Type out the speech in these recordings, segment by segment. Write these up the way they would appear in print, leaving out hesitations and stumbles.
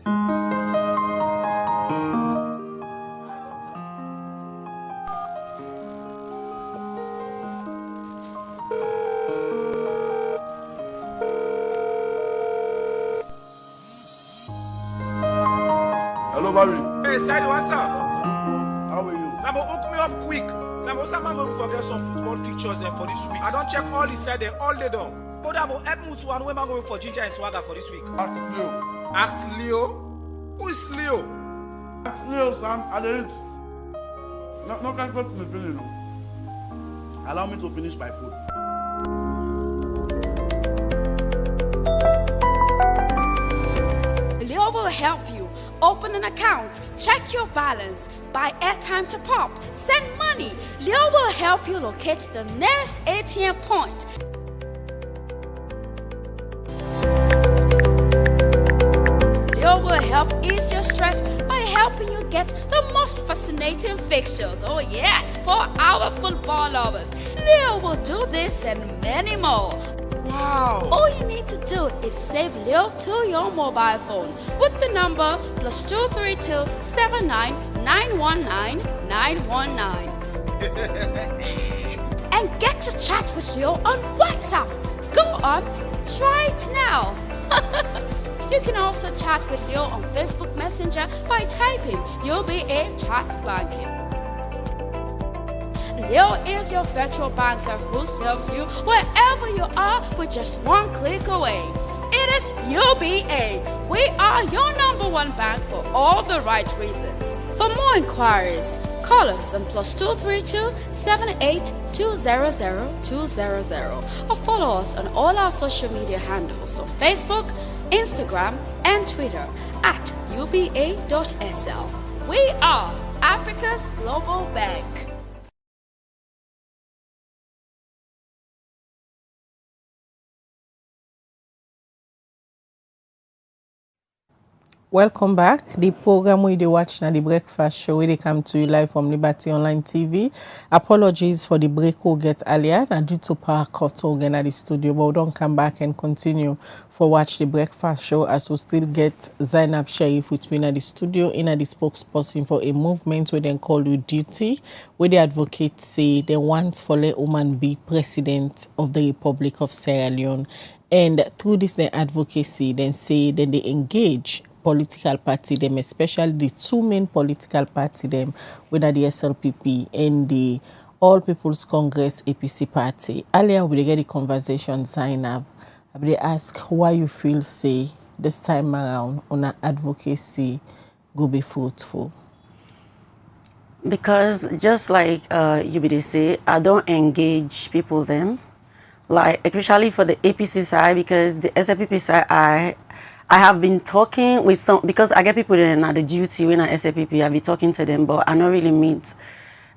Hello, Barry. Hey, Sadie, what's up? How are you? Samo, hook me up quick. Samo, someone going to forget some football pictures then for this week. I don't check all he said them, all they done. But I'm help me to one way I'm going for Ginger and Swagger for this week. Ask Leo. Ask Leo? Who is Leo? Ask Leo, Sam. I did it. No, can't go to me feeling. Allow me to finish my food. Leo will help you. Open an account, check your balance, buy airtime to pop, send money. Leo will help you locate the nearest ATM point. Leo will help ease your stress by helping you get the most fascinating fixtures. Oh yes, for our football lovers. Leo will do this and many more. Wow! All you need to do is save Leo to your mobile phone with the number +232 79 919 919 and get to chat with Leo on WhatsApp. Go on, try it now. You can also chat with Leo on Facebook Messenger by typing UBA Chat Banking. Leo is your virtual banker who serves you wherever you are with just one click away. It is UBA. We are your #1 bank for all the right reasons. For more inquiries, call us on +232 78 200 200 or follow us on all our social media handles on Facebook, Instagram, and Twitter at uba.sl. We are Africa's global bank. Welcome back. The program we dey watch now, the breakfast show, where they come to you live from Liberty Online TV. Apologies for the break we get earlier, and due to power cut again at the studio, but we don't come back and continue for watch the breakfast show as we still get Zainab Sheriff with me at the studio, in at the spokesperson for a movement where they call We Duti, where the advocates say they want for let woman be president of the Republic of Sierra Leone, and through this the advocacy, then say then they engage political party them, especially the two main political party them, whether the SLPP and the All People's Congress APC party. Earlier we get the conversation, Zainab. I ask why you feel say this time around on an advocacy go be fruitful. Because just like you say, I don't engage people them, like especially for the APC side, because the SLPP side I have been talking with some, because I get people that are the duty when I SLPP, I've been talking to them, but I don't really meet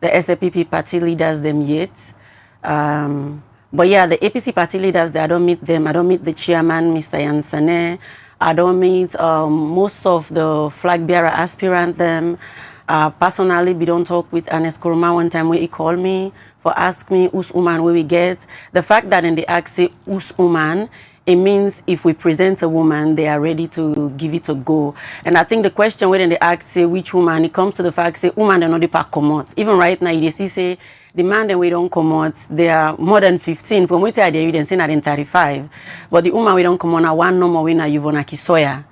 the SLPP party leaders them yet. But yeah, the APC party leaders, I don't meet them. I don't meet the chairman, Mr. Yansane. I don't meet most of the flag bearer aspirant them. Personally, we don't talk with Ernest Koroma one time where he called me for ask me who's woman where we get. The fact that in the act say who's woman, it means if we present a woman, they are ready to give it a go. And I think the question when they ask say which woman, it comes to the fact say woman they know the pack come out. Even right now, you see say the man that we don't come out, they are more than 15. From which I did you say that in 35. But the woman we don't come on a one no more winner Yvonne Kisoya.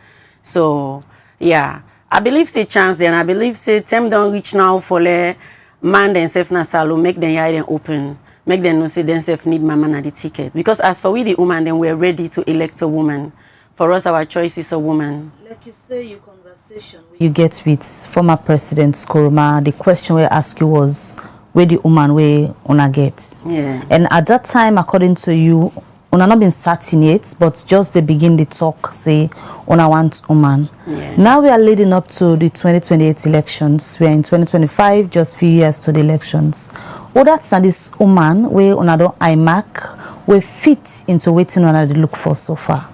So yeah, I believe say chance there, and I believe say them don't reach now for the man themselves na salo make them eye them open. Make them know say themselves need my man at the ticket. Because as for we the woman, then we're ready to elect a woman. For us, our choice is a woman. Like you say, your conversation you get with former President Koroma, the question we ask you was where the woman we wanna get. Yeah. And at that time, according to you, una not been certain yet, but just they begin the talk, say, una want woman. Yeah. Now we are leading up to the 2028 elections. We are in 2025, just few years to the elections. What that's this woman where una don't IMAC, we fit into waiting on the look for so far.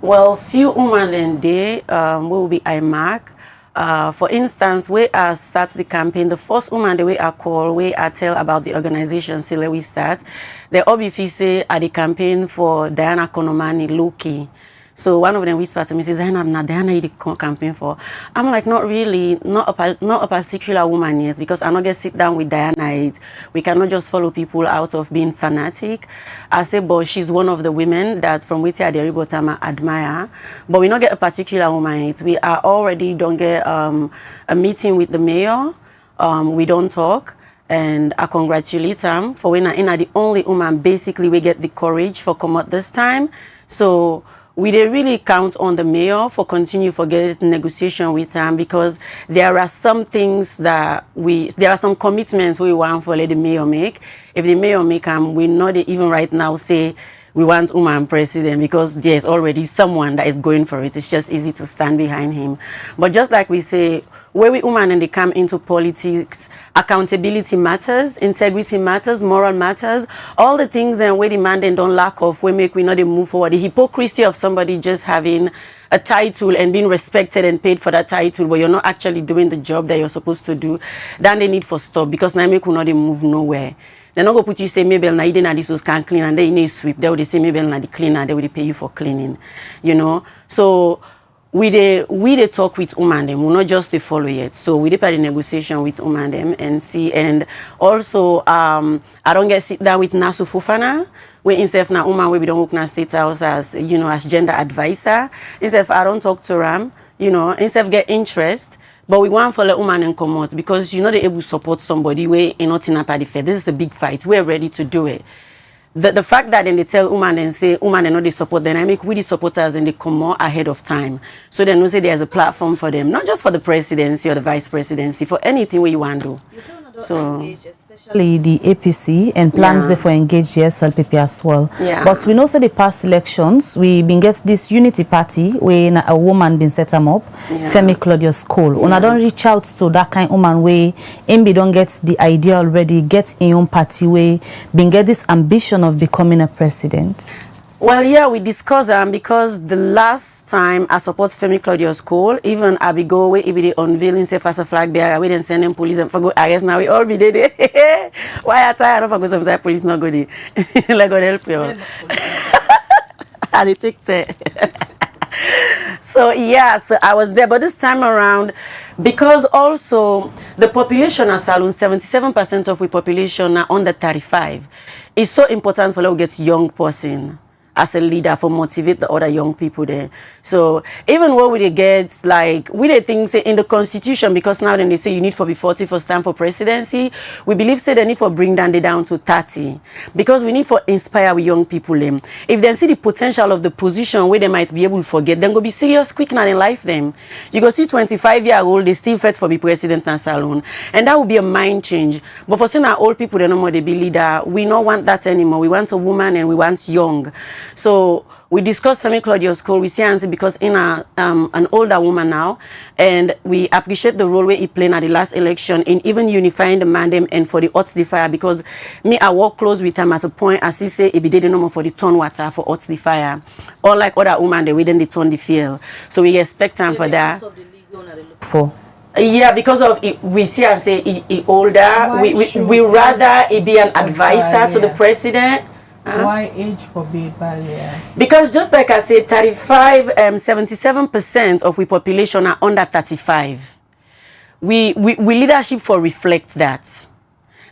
Well, few women in there will be IMAC. For instance, we start the campaign. The first woman the way I call, we I tell about the organization, till we start. The OBF say at the campaign for Diana Konomani Loki. So one of them whispered to me, says, Zainab, not Diana you campaign for. I'm like, not really, not a particular woman yet, because I'm not going to sit down with Diana. We cannot just follow people out of being fanatic. I say, but she's one of the women that from which I admire. But we not get a particular woman yet. We are already don't get a meeting with the mayor. We don't talk. And I congratulate him for when I'm the only woman basically we get the courage for come out this time. So we did really count on the mayor for continue for getting negotiation with him, because there are some things that there are some commitments we want for let the mayor make. If the mayor make them, we not even right now say we want woman president, because there's already someone that is going for it. It's just easy to stand behind him. But just like we say, where we women and they come into politics, accountability matters, integrity matters, moral matters, all the things and we demand and don't lack of, we make we not move forward. The hypocrisy of somebody just having a title and being respected and paid for that title, but you're not actually doing the job that you're supposed to do, then they need for stop, because now make we not move nowhere. They're not going to put you say maybe na ide na this can clean and then you need sweep. They would say maybe na the cleaner, they would pay you for cleaning, you know. So we they talk with women them, we not just they follow yet. So we did the negotiation with women them and see. And also I don't get sit down with Nasu Fufana. We instead na woman we don't work na state house as, you know, as gender advisor. Instead I don't talk to Ram, you know, instead get interest. But we want for the woman and come out, because you're not able to support somebody where you're not in a party fair. This is a big fight. We're ready to do it. The fact that then they tell woman and say woman and not they support dynamic with the supporters and they come more ahead of time. So they know say there's a platform for them, not just for the presidency or the vice presidency, for anything where you want to do. So especially the APC and plans for engage the SLPP as well. Yeah. But we know say the past elections we been get this unity party when a woman been set them up, Femi Claudius Cole. When I don't reach out to that kind of woman way, MB don't get the idea already, get in your party way, been get this ambition of becoming a president. Well, yeah, we discussed them because the last time I support Femi Claudius Cole, even I be go away, if they unveiling himself as a flag bearer, we didn't send them police and for go arrest. Now we all be there. Why I tired of go sometimes police not go there? Like God help you. And they take that. So yeah, so I was there, but this time around, because also the population at Salon, 77% of the population are under 35. It's so important for us to get young person as a leader for motivate the other young people there. So even when we get like we the things say in the constitution, because now then they say you need for be 40 for stand for presidency, we believe say they need for bring down to 30, because we need for inspire with young people them. If they see the potential of the position where they might be able to forget, then go be serious quick now in life them. You go see 25-year-old they still fit for be president and salon, and that would be a mind change. But for saying our old people they no more they be leader, we don't want that anymore. We want a woman and we want young. So we discussed Femi Claudius Cole. We see answer because in an older woman now, and we appreciate the role where he played at the last election in even unifying the mandem and for the Ots the Fire, because me I work close with him at a point as he say if he didn't know for the turn water for Ots the Fire, or like other women they within the turn the field. So we expect him for that. For yeah, because of it, we see and say he older. We rather he be an advisor to the president. Why age for be barrier? Because just like I said, 77% of the population are under 35. We leadership for reflect that.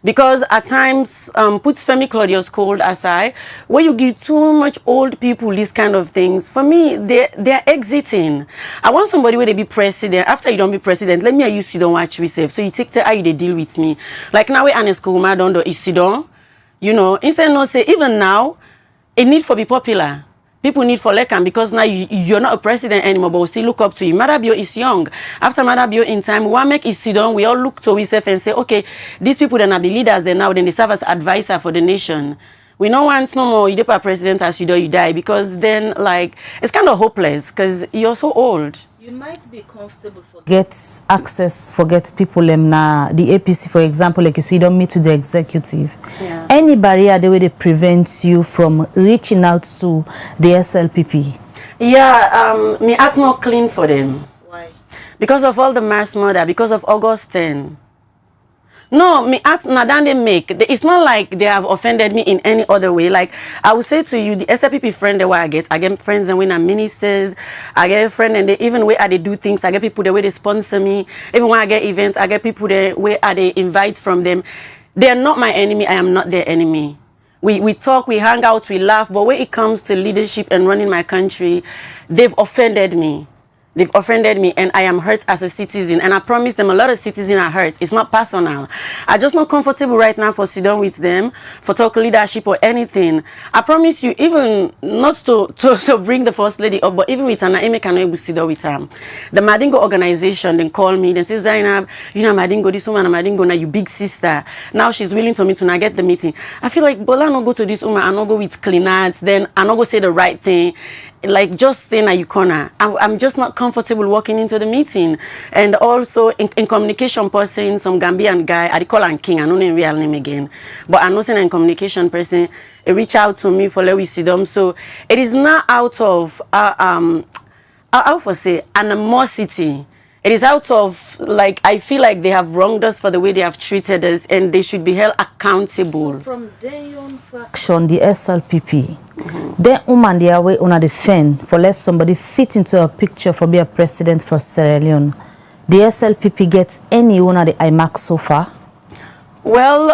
Because at times, puts Femi Claudius Cole aside, where you give too much old people these kind of things, for me, they're exiting. I want somebody where they be president. After you don't be president, let me you sit down watch yourself. So you take the how they deal with me. Like now we Anes Kuruma don't do is sit down. You know, instead no say even now, it need for be popular. People need for Lekam because now you're not a president anymore, but we still look up to you. Madabio is young. After Madabio in time, we make it sit down. We all look to ourselves and say, okay, these people that are the leaders, then now then they serve as advisor for the nation. We don't want no more you a president as you do you die, because then like it's kind of hopeless because you're so old. You might be comfortable for get access, forget people na the APC, for example, like you say, you don't meet to the executive. Yeah. Any barrier the way they prevent you from reaching out to the SLPP? Yeah, me heart's not clean for them. Why? Because of all the mass murder, because of August 10. No, me act nadan they make. It's not like they have offended me in any other way. Like I would say to you, the SLPP friend that I get friends and when I'm ministers, I get a friend and they even where they do things, I get people the way they sponsor me. Even when I get events, I get people the where they invite from them. They are not my enemy. I am not their enemy. We talk, we hang out, we laugh, but when it comes to leadership and running my country, they've offended me. They've offended me and I am hurt as a citizen. And I promise them a lot of citizens are hurt. It's not personal. I'm just not comfortable right now for sit down with them, for talk leadership or anything. I promise you, even not to bring the first lady up, but even with Anna, I cannot able to sit down with her. The Madingo organization, then call me, they say, Zainab, you know, Madingo, this woman, Madingo, now you big sister. Now she's willing to me to not get the meeting. I feel like, Bola, no go to this woman, I no go with clean arts, then I no go say the right thing. Like just staying at your corner. I'm just not comfortable walking into the meeting. And also in communication person, some Gambian guy, I call him King, I don't know his real name again. But I know in communication person, he reach out to me for let we see them. So it is not out of how for say animosity. It is out of, like, I feel like they have wronged us for the way they have treated us and they should be held accountable. So from their own faction, the SLPP, then woman they are way on the fence for let somebody fit into a picture for be a president for Sierra Leone. The SLPP gets any one of the IMAC so far? Well,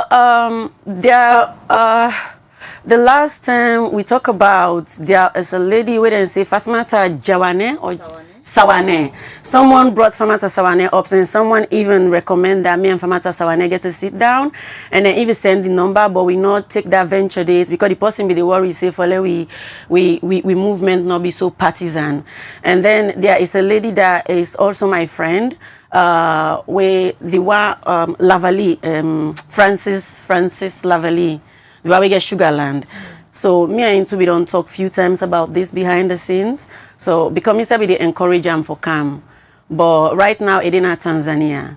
the last time we talk about, there is a lady where they say Fatimata Jawane or Sawane. Someone brought Famata Sawane up and someone even recommend that me and Famata Sawane get to sit down and then even send the number, but we not take that venture date because the person be the worry say for let we movement not be so partisan. And then there is a lady that is also my friend, where the one Lavali, Francis Lavali, the one we get Sugarland. So me and Intu we don't talk few times about this behind the scenes. So because me say we dey encourage them for come, but right now it in Tanzania.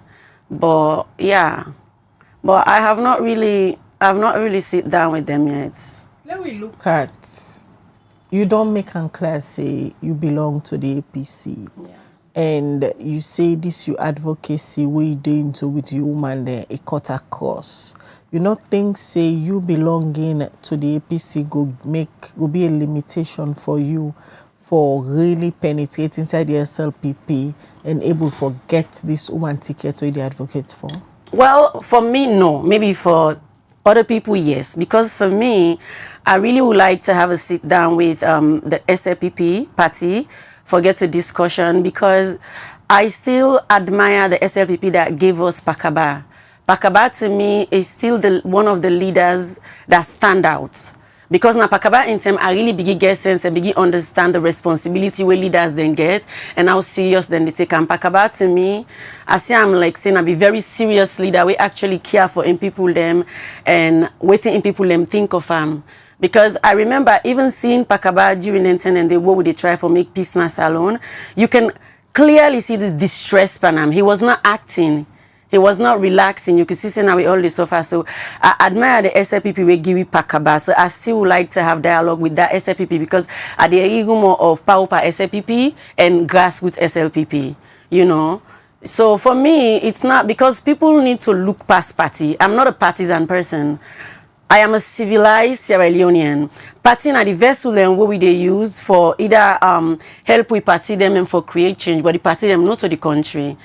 But yeah, but I have not really sit down with them yet. Let me look at, you don't make an class say you belong to the APC. Yeah. And you say this your advocacy we do into with you woman there a cut across. You not think say you belonging to the APC go be a limitation for you for really penetrate inside the SLPP and able to get this woman ticket where they advocate for? Well, for me, no. Maybe for other people, yes. Because for me, I really would like to have a sit down with the SLPP party, forget a discussion, because I still admire the SLPP that gave us Pakaba. Pakaba to me is still one of the leaders that stand out. Because now Pakaba in time, I really begin get sense and begin understand the responsibility where leaders then get and how serious then they take. And Pakaba to me, I see I'm like saying I be very serious leader. We actually care for in people them and waiting in people them think of them. Because I remember even seeing Pakaba during the and the war would they try for make peace na salon. You can clearly see the distress Panam. He was not acting. He was not relaxing. You could see now we all suffer. So I admire the SLPP we give Pakaba. So I still would like to have dialogue with that SLPP because I the ego more of Paupa SLPP and grassroots SLPP, you know. So for me, it's not because people need to look past party. I'm not a partisan person. I am a civilized Sierra Leonean. Party na the vessel and what we they use for either help with party them and for create change, but the party them not to the country.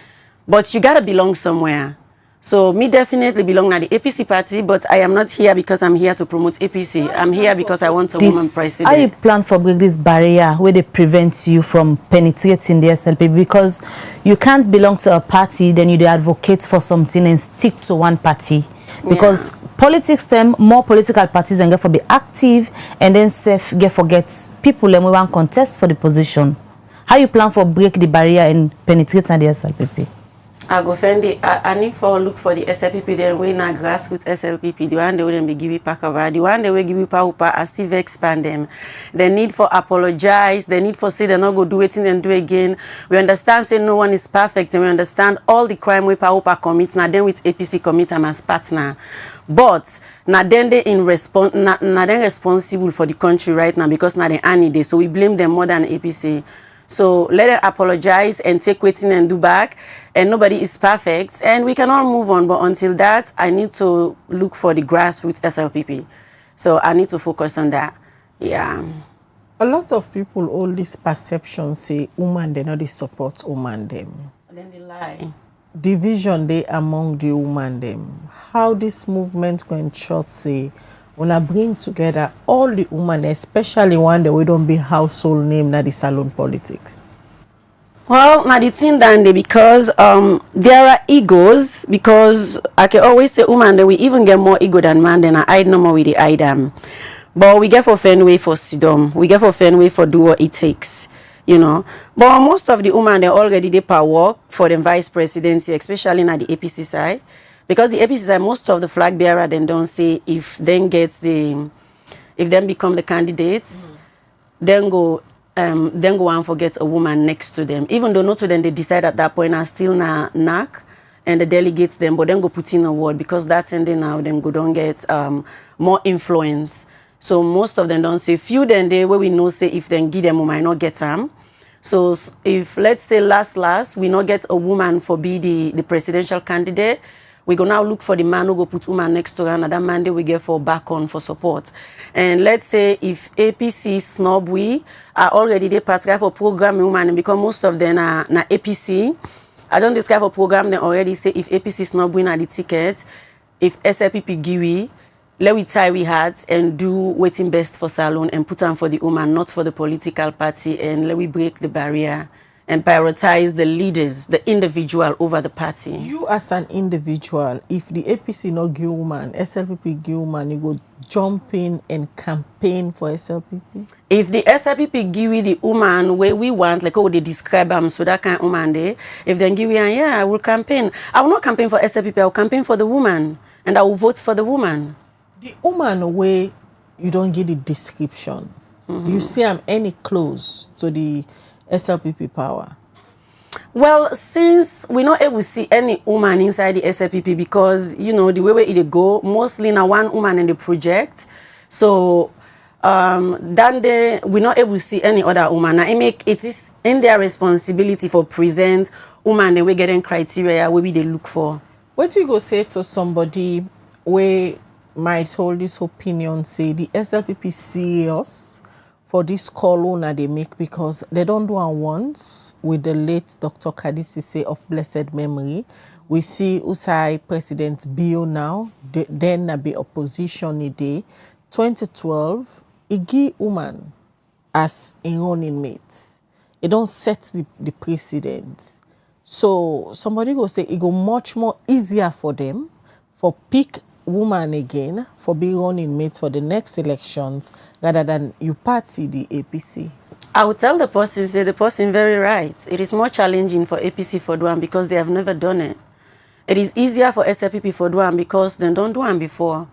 But you gotta belong somewhere. So me definitely belong to the APC party, but I am not here because I'm here to promote APC. I'm here because I want a woman president. How you plan for break this barrier where they prevent you from penetrating the SLP? Because you can't belong to a party, then you advocate for something and stick to one party. Because politics them more political parties and get for be active and then safe get forget people and we want contest for the position. How you plan for break the barrier and penetrate the SLPP? I go find it. I need for look for the SLPP then we na grassroots SLPP. The one they wouldn't be give you Pakava. The one they will give you Paupa. I still expand them. They need for apologize. They need for say they not go do it and do again. We understand say no one is perfect and we understand all the crime we Paupa commit. Now then with APC commit them as partner. But now then they in response now then responsible for the country right now because now they any day. So we blame them more than APC. So let them apologize and take waiting and do back. And nobody is perfect. And we can all move on. But until that, I need to look for the grassroots SLPP. So I need to focus on that. Yeah. A lot of people hold this perception, say, woman, they not support woman them. And then they lie. Division they among the woman them. How this movement going short say, when I bring together all the women, especially one that we don't be household name na the salon politics. Well, now the thing that because there are egos, because I can always say woman that we even get more ego than man, then I hide no more with the hide them. But we get for Fenway for Sidom, we get for Fenway for do what it takes, you know. But most of the women they already they power work for the vice presidency, especially na the APC side. Because the APC side, most of the flag bearer then don't say if then become the candidates, then go and forget a woman next to them. Even though not to them they decide at that point are still na knock and the delegates them, but then go put in a word because that's ending now then go don't get more influence. So most of them don't say few then they where we know say if then give them we might not get them. So if let's say last we not get a woman for be the presidential candidate, we go now look for the man who go put woman next to her, another mandate we get for back on for support. And let's say if APC snob we are already they patriarch for program woman because most of them are APC. I don't describe for program they already say if APC snob win at the ticket, if SLPP give we, let we tie we hats and do waiting best for salon and put on for the woman, not for the political party, and let we break the barrier and prioritize the leaders, the individual over the party. You as an individual, if the APC no give woman, SLPP give woman, you go jump in and campaign for SLPP? If the SLPP give you the woman where we want, like how they describe them, so that kind of woman there, if they give you, yeah, I will campaign. I will not campaign for SLPP, I will campaign for the woman, and I will vote for the woman. The woman where you don't get the description, you see I'm any close to the SLPP power? Well, since we're not able to see any woman inside the SLPP because, you know, the way it go, mostly now one woman in the project. So, then we're not able to see any other woman. Now, it is in their responsibility for present woman that we're getting criteria where they look for. What you go say to somebody where might hold this opinion, say the SLPP serious for this call they make because they don't do it once with the late Dr. Kadisi say of blessed memory. We see Usai President Bio now, then a be opposition in day 2012, he give woman as a running mate. It don't set the precedent. So somebody go say it go much more easier for them for pick woman again for being running mates for the next elections rather than you party the APC. I would tell the person, say the person very right. It is more challenging for APC for doing because they have never done it. It is easier for SLPP for doing because they don't do it before.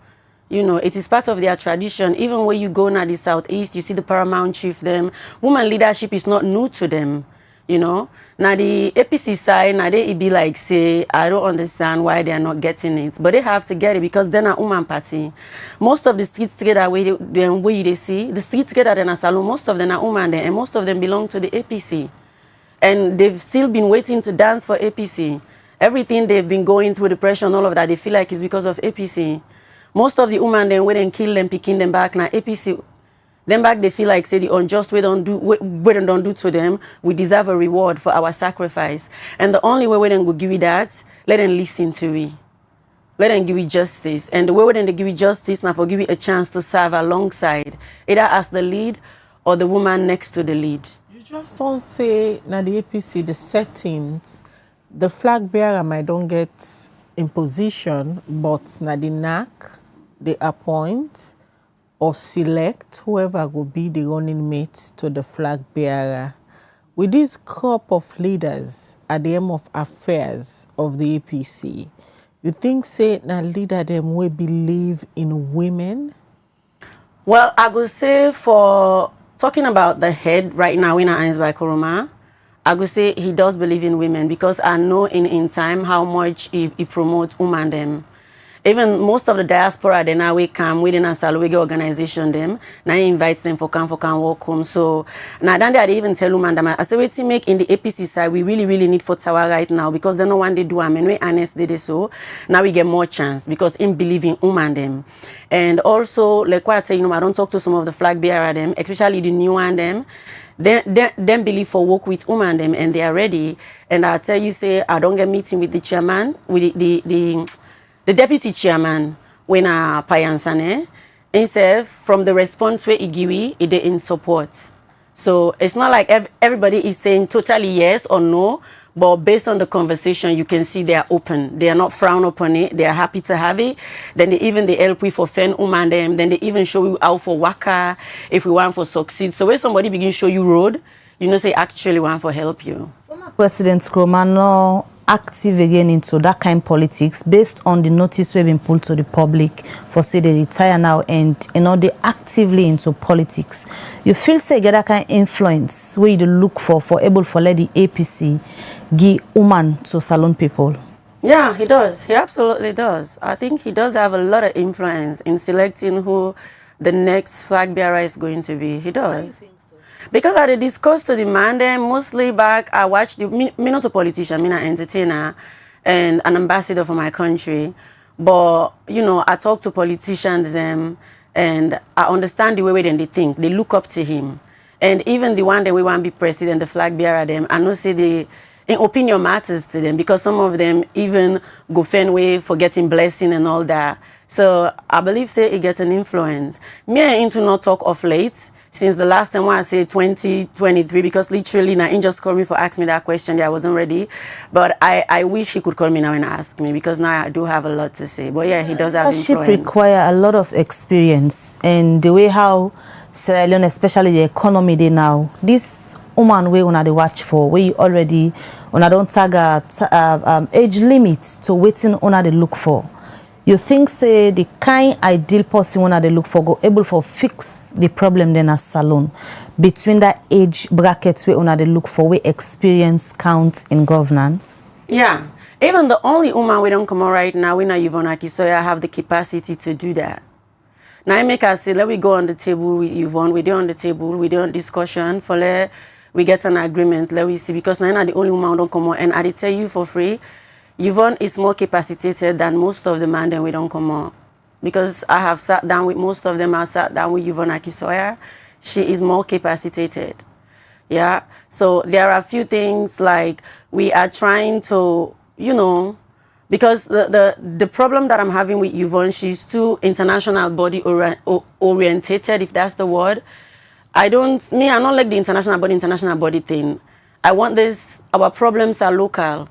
You know, it is part of their tradition. Even when you go now the Southeast, you see the paramount chief them. Woman leadership is not new to them. You know, now the APC side, now they be like, say, I don't understand why they are not getting it. But they have to get it because they're not woman party. Most of the street together where they see, the street together in a salon, most of them are woman there, and most of them belong to the APC. And they've still been waiting to dance for APC. Everything they've been going through, depression, all of that, they feel like it's because of APC. Most of the women then when they kill them, picking them back, now APC. Then back they feel like say the unjust way don't do to them, we deserve a reward for our sacrifice. And the only way we then go give you that, let them listen to it. Let them give you justice. And the way we then they give you justice now for give you a chance to serve alongside, either as the lead or the woman next to the lead. You just don't say now the APC the settings, the flag bearer might don't get in position, but now the NAC they appoint or select whoever will be the running mate to the flag bearer. With this crop of leaders at the end of affairs of the APC, you think say na leader them will believe in women? Well, I would say for talking about the head right now in our hands by Koroma, I would say he does believe in women because I know in time how much he promotes women them. Even most of the diaspora, they now we come within a Salwege organization them. Now he invites them for come walk home. So now then they even tell them that I say wait to make in the APC side we really need for Tawa right now because they know one they do and we honest they so now we get more chance because in believing them. And also like what I tell you, I don't talk to some of the flag bearer them, especially the new one them. Them believe for work with them and they are ready. And I tell you say I don't get meeting with the chairman with the deputy chairman when I payansane himself from the response where igiwi it in support. So it's not like everybody is saying totally yes or no, but based on the conversation you can see they are open. They are not frown upon it. They are happy to have it. Then they help we for fen them. Then they even show you how for waka if we want for succeed. So when somebody begin show you road, you know say actually want for help you. President Skromano active again into that kind of politics based on the notice we've been pulled to the public for say they retire now and they actively into politics. You feel say get that kind of influence where you look for able for let the APC give woman to salon people? Yeah, he does. He absolutely does. I think he does have a lot of influence in selecting who the next flag bearer is going to be. He does. Because I discussed to the man then mostly back I watched me not a politician, me an entertainer and an ambassador for my country. But I talk to politicians them and I understand the way they think. They look up to him. And even the one that we want to be president, the flag bearer them, I know say the in opinion matters to them because some of them even go fenway for getting blessing and all that. So I believe say it gets an influence. Me I into not talk of late. Since the last time when I say 2023, because literally now he just called me for ask me that question. I wasn't ready, but I wish he could call me now and ask me because now I do have a lot to say. But yeah, he does have influence. Leadership require a lot of experience and the way how Sierra Leone, especially the economy they now. This woman we una they watch for where you already una don't tag a age limit to waiting una they look for. You think say the kind ideal person when they look for go able for fix the problem then as salon between that age brackets where una they look for where experience counts in governance? Yeah. Even the only woman we don't come out right now, we know Yvonne Akisoya have the capacity to do that. Now I make us say let we go on the table with Yvonne, we do on the table, we do on discussion for we get an agreement, let we see because now I'm not the only woman who don't come out and I tell you for free. Yvonne is more capacitated than most of the men that we don't come on. Because I have sat down with most of them, I sat down with Yvonne Akisoya. She is more capacitated. Yeah. So there are a few things like we are trying to, because the problem that I'm having with Yvonne, she's too international body orientated, if that's the word. I don't like the international body thing. I want our problems are local.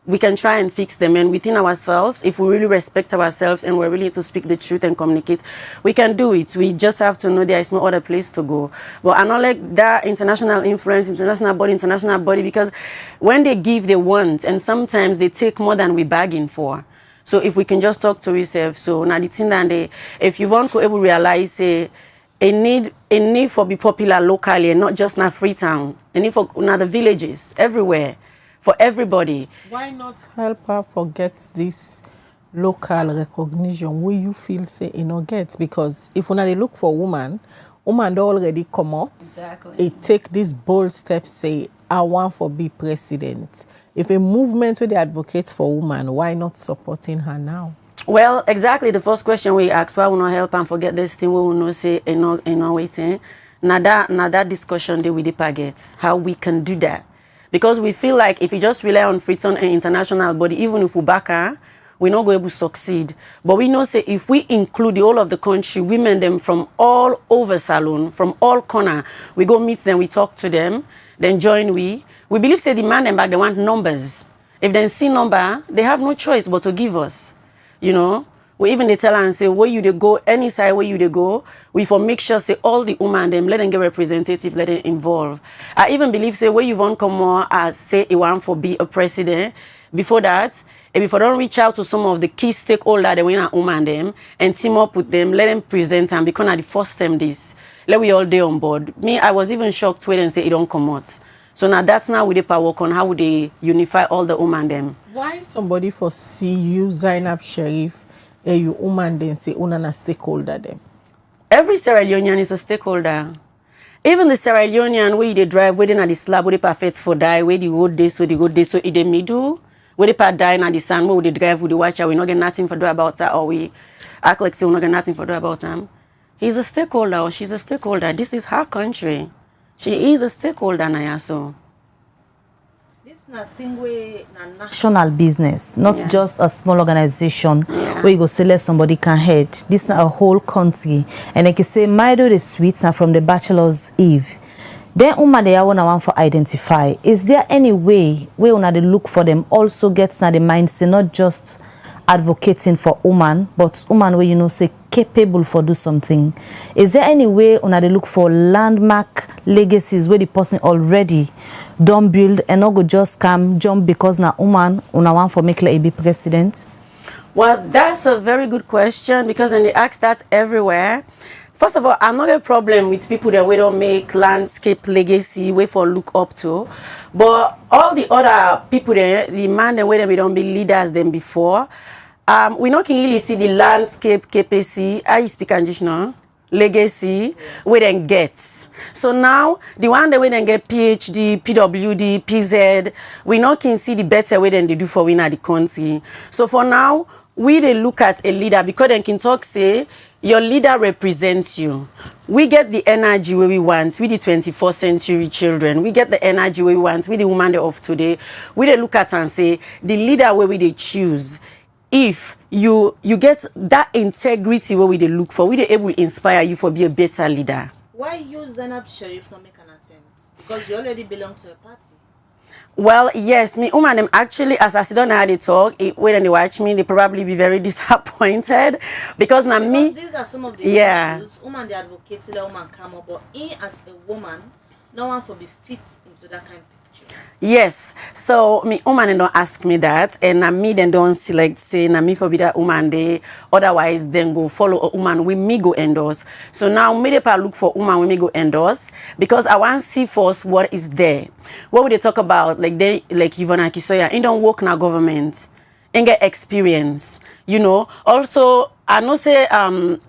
We can try and fix them and within ourselves, if we really respect ourselves and we're really to speak the truth and communicate, we can do it. We just have to know there is no other place to go. But I don't like that international influence, international body, because when they give, they want, and sometimes they take more than we bargain for. So if we can just talk to ourselves, so now the thing that if you want to able realize a need for be popular locally and not just in Freetown, a need for the villages everywhere. For everybody. Why not help her forget this local recognition where you feel say gets? Because if they look for woman already come out. Exactly. It take this bold step say I want for be president. If a movement where they advocate for woman, why not supporting her now? Well, exactly the first question we asked, why will not help and forget this thing we will not say waiting. Now that discussion they will target how we can do that. Because we feel like if you just rely on Freetown and international body, even if we back her, we're not going to succeed. But we know say if we include the whole of the country, women them from all over Salon, from all corner, we go meet them, we talk to them, then join we believe say the man them back, they want numbers. If they see number, they have no choice but to give us. We even they tell her and say, where you they go, any side where you they go, we for make sure say all the women them, let them get representative, let them involve. I even believe say where you want come more as say you want for be a president. Before that, if you don't reach out to some of the key stakeholders that we in woman them and team up with them, let them present and because at the first time this, let we all day on board. Me, I was even shocked when and say it don't come out. So now that's now we dey work on how would they unify all the women them. Why somebody for see you, Zainab Sheriff, you woman then say una na stakeholder them. Every Sierra Leonean is a stakeholder. Even the Sierra Leonean where they drive, where they na the slab, where they perfect for die, where they go this, so they go this, so in the middle, where they part die na the sun, where they drive with the watcher, we not get nothing for do about that, or we act like say we not get nothing for do about them. He's a stakeholder or she's a stakeholder. This is her country. She is a stakeholder, Nayaso. This nothing where national business, not just a small organization where you go select somebody can head. This is a whole country. And like you say, my do the sweets are from the Bachelor's Eve. Then they are one for identify. Is there any way where una they look for them also gets na the mindset, not just advocating for woman, but woman where you know say capable for do something? Is there any way una they look for landmark legacies where the person already don't build and not go just come jump because na woman una want for make like a be president? Well, that's a very good question because then they ask that everywhere. First of all, I'm not a problem with people that we don't make landscape legacy way for look up to, but all the other people there, the man and way we don't be leaders than before, we not can really see the landscape capacity. I speak English now. Legacy we then get. So now the one that we then get PhD, PWD, PZ, we now can see the better way than they do for winner the country. So for now, we they look at a leader because they can talk say your leader represents you. We get the energy where we want. We the 21st century children. We get the energy where we want. We the woman of today. We they look at and say the leader where we they choose. If you get that integrity where we they look for, we they able to inspire you for be a better leader. Why you Zainab Sheriff not make an attempt? Because you already belong to a party. Well, yes, me them actually, as I don't know how they talk, when they watch me, they probably be very disappointed because now me. These are some of the issues. Woman they advocate the woman come up, but as a woman, no one for be fit into that kind of picture. Yes, so me woman don't ask me that, and me then don't select say na me for be that woman they otherwise then go follow a woman we me go endorse. So now me dey look for woman we me go endorse because I want to see first what is there. What would they talk about like Ivana Kisoya? In don't work na government, and get experience. You know, also I know say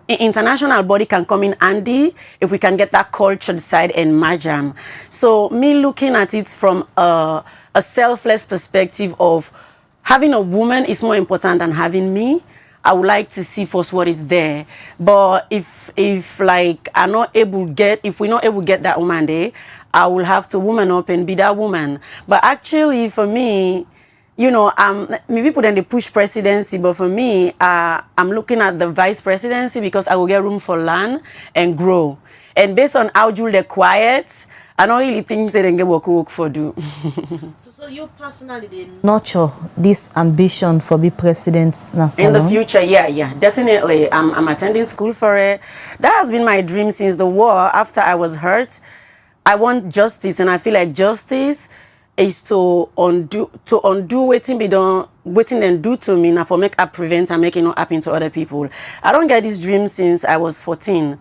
international body can come in handy if we can get that cultured side and merge them. So me looking at it from a selfless perspective of having a woman is more important than having me. I would like to see first what is there. But if like I'm not able to get, if we're not able to get that woman there, I will have to woman up and be that woman. But actually for me, you know, maybe people then they push presidency, but for me, I'm looking at the vice presidency because I will get room for land and grow. And based on how Jules they're quiet, I don't really think they then get work for do. So you personally did nurture this ambition for be president in the future? Yeah, definitely. I'm attending school for it. That has been my dream since the war. After I was hurt, I want justice, and I feel like justice is to undo waiting be done, waiting and do to me now for make up prevent and make it not happen to other people. I don't get this dream since I was 14.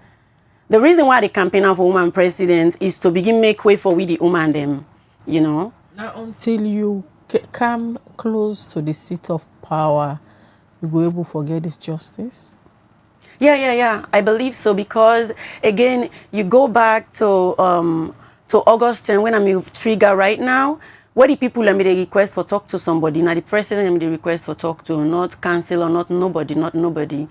The reason why the campaign for woman president is to begin make way for we the woman them, you know. Now until you come close to the seat of power, you go able to forget this justice? Yeah. I believe so because again, you go back to August 10 when I'm a trigger right now. What the people let me the request for talk to somebody? Now the president let me the request for talk to, not council or not nobody.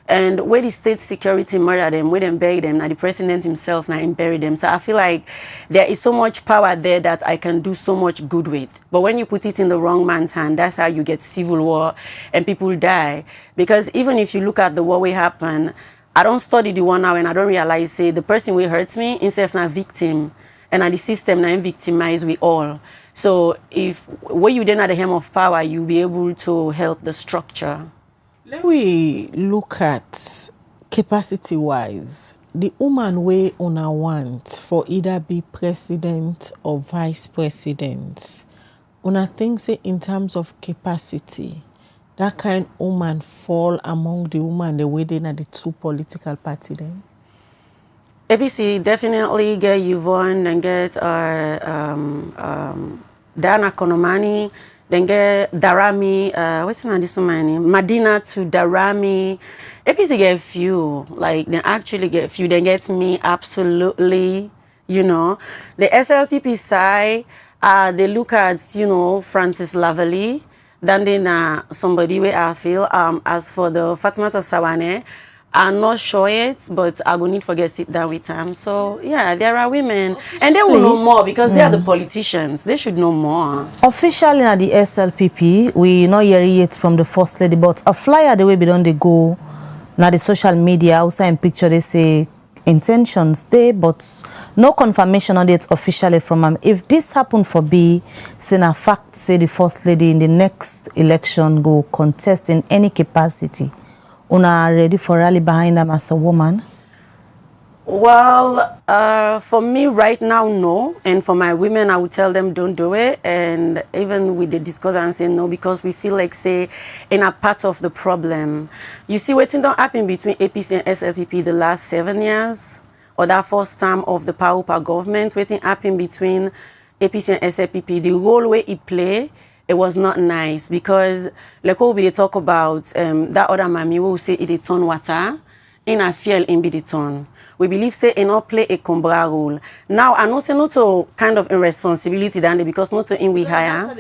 And where the state security murder them, where them bury them, now the president himself now bury them. So I feel like there is so much power there that I can do so much good with. But when you put it in the wrong man's hand, that's how you get civil war and people die. Because even if you look at the war will happen, I don't study the one now and I don't realize say the person who hurts me instead of a victim. And the system now victimize we all. So if when you then at the helm of power, you'll be able to help the structure. Let we look at capacity-wise. The woman way una want for either be president or vice president. Una think say in terms of capacity, that kind of woman fall among the woman the way they are the two political party then? APC definitely get Yvonne and get Dana Konomani. Then get Darami, what's this one name? Madina to Darami. APC get few, like they actually get few. They get me absolutely, you know. The SLPP side, they look at, you know, Francis Lavalley. Then they somebody where I feel. As for the Fatimata Sawane, I'm not sure it, but I will need to get sit down with them. So yeah, there are women, and they will know more because they are the politicians. They should know more. Officially at the SLPP, we not hear it from the First Lady, but a flyer the way we don't they go now the social media outside in picture they say intentions there, but no confirmation on it officially from them. If this happen for B, say a fact say the First Lady in the next election go contest in any capacity. Una ready for rally behind them as a woman? Well, for me right now, no. And for my women, I would tell them don't do it. And even with the discourse, I'm saying no because we feel like, say, in a part of the problem. You see, what don't happen between APC and SLPP the last 7 years, or that first term of the power government, what happen between APC and SLPP, the role where it play, it was not nice because like what we talk about that other mammy who say it turn water in a field in be the turn. We believe say it not play a combra role. Now I know say not to kind of irresponsibility than because not to in we hire.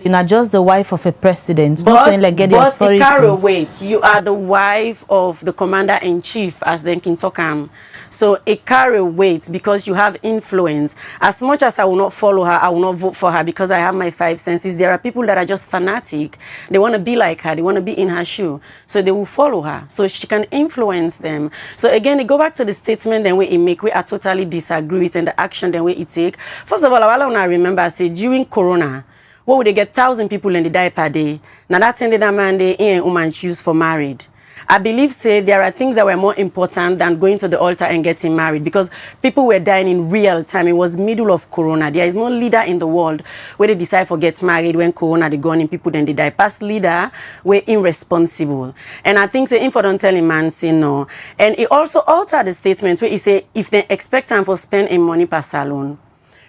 You're not just the wife of a president, not saying like get the authority. But it carry weight. You are the wife of the commander-in-chief as then King Tokam. So it carry weight because you have influence. As much as I will not follow her, I will not vote for her because I have my 5 senses. There are people that are just fanatic. They want to be like her. They want to be in her shoe. So they will follow her. So she can influence them. So again, they go back to the statement then we make, we are totally disagree with and the action then we take. First of all, I want to remember, I say during Corona, what would they get 1,000 people and they die per day? Now that ended that man they ain't woman choose for married. I believe, say, there are things that were more important than going to the altar and getting married because people were dying in real time. It was middle of Corona. There is no leader in the world where they decide for get married when Corona they gone in people then they die. Past leader were irresponsible. And I think, say, info don't tell him man say no. And it also altered the statement where he say if they expect time for spending money per salon.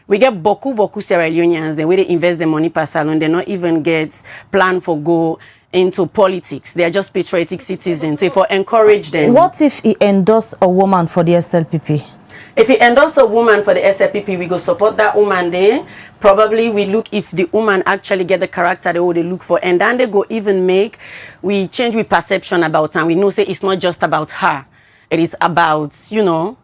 We get boku Sierra Leoneans, the way they invest the money per salon, they not even get plan for go into politics. They are just patriotic citizens. So for encourage them. What if he endorsed a woman for the SLPP? If he endorsed a woman for the SLPP, we go support that woman there. Probably we look if the woman actually get the character they would look for. And then they go even we change with perception about her. We know say it's not just about her. It is about, you know,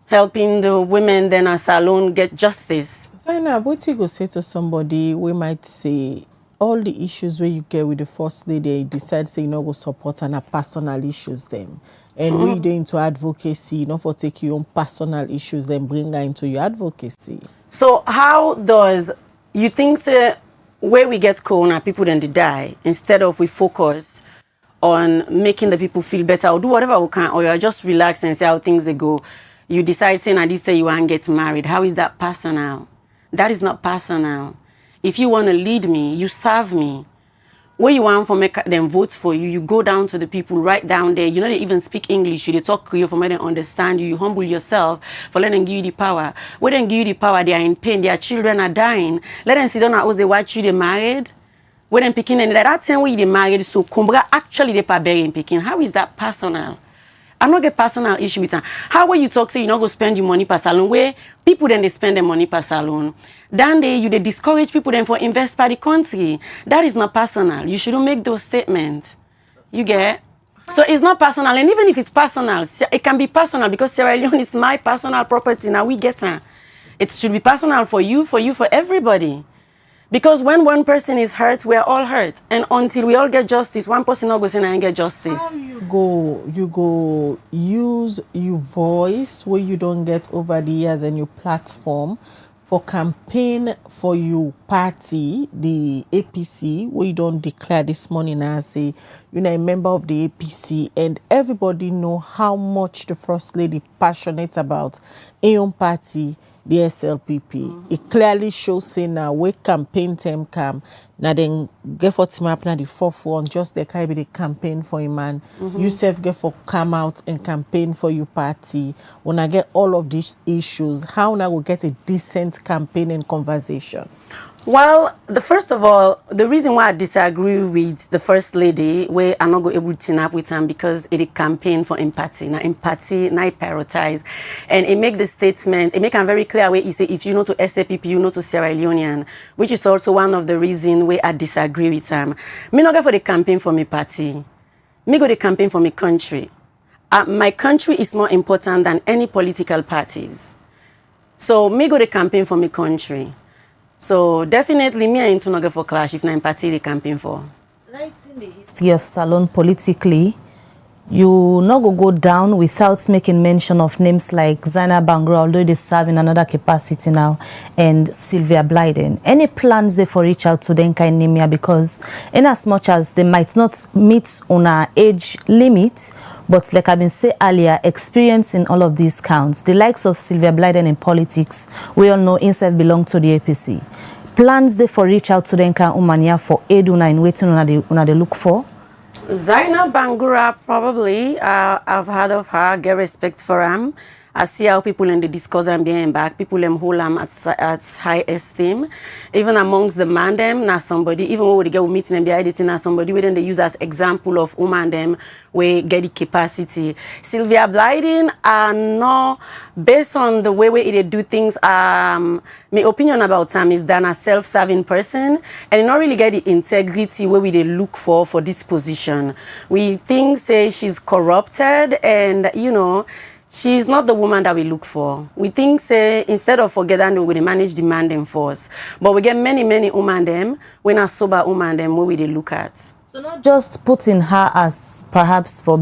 helping the women then as alone get justice. Zainab, what you go say to somebody we might say all the issues where you get with the First Lady, you decide say you know go support and personal issues them. And we do into advocacy, you know, for take your own personal issues then bring her into your advocacy. So how does you think say where we get corona, people then they die, instead of we focus on making the people feel better or do whatever we can, or you just relax and see how things they go. You decide saying at this day you want to get married. How is that personal? That is not personal. If you want to lead me, you serve me. What you want for make them vote for you, you go down to the people right down there. You know they even speak English. They talk Creole for me to understand you. You humble yourself for letting them give you the power. When they give you the power, they are in pain. Their children are dying. Let them sit down at house. They watch you. They married. When they picking and that time when they married, so Kumbra actually they pa bury in picking. How is that personal? I'm not get personal issue with her. How will you talk say you not go spend your money per salon where people then they spend their money per salon? Then they discourage people then for invest by the country. That is not personal. You shouldn't make those statements. You get? So it's not personal. And even if it's personal, it can be personal because Sierra Leone is my personal property. Now we get her. It should be personal for you, for everybody. Because when one person is hurt, we are all hurt. And until we all get justice, one person not goes in and get justice. How you go use your voice where you don't get over the years and your platform for campaign for your party, the APC, where you don't declare this morning as say you're a member of the APC, and everybody know how much the First Lady passionate about a own party, the SLPP. It clearly shows say now where campaign time come, now then get for team up now the fourth one, just the kind of the campaign for a man. You self get for come out and campaign for your party. When I get all of these issues, how now we get a decent campaign and conversation? Well, first of all, the reason why I disagree with the First Lady, where I'm not able to team up with him because it campaign for empathy. Now empathy, now prioritize. And it make the statement, it make a very clear way, he say, if you know to SAPP, you know to Sierra Leonean, which is also one of the reasons where I disagree with him. Me not go for the campaign for my party. Me go the campaign for my country. My country is more important than any political parties. So me go the campaign for my country. So definitely me ain't to go for clash if na party they campaign for. Writing the history of Salone politically, you not go down without making mention of names like Zainab Sheriff, although they serve in another capacity now, and Sylvia Blyden. Any plans there for reach out to them kind name here, because in as much as they might not meet on our age limit, but like I've been saying earlier, experience in all of these counts. The likes of Sylvia Blyden in politics, we all know inside belong to the APC. Plans there for reach out to them kind umania for Eduna in waiting on they look for. Zainab Sheriff, probably. I've heard of her, get respect for him. I see how people in the discourse and behind back, people them hold them at high esteem. Even amongst the man them, not somebody, even when we get meeting them behind it, not somebody we then they use as example of woman them we get the capacity. Sylvia Blyden are not based on the way they do things. My opinion about them is that a self-serving person and not really get the integrity where we they look for this position. We think say she's corrupted and you know. She's not the woman that we look for. We think, say, instead of forgetting, we manage demanding force. But we get many women them, when a sober woman them, where we they look at. So not just putting her as perhaps for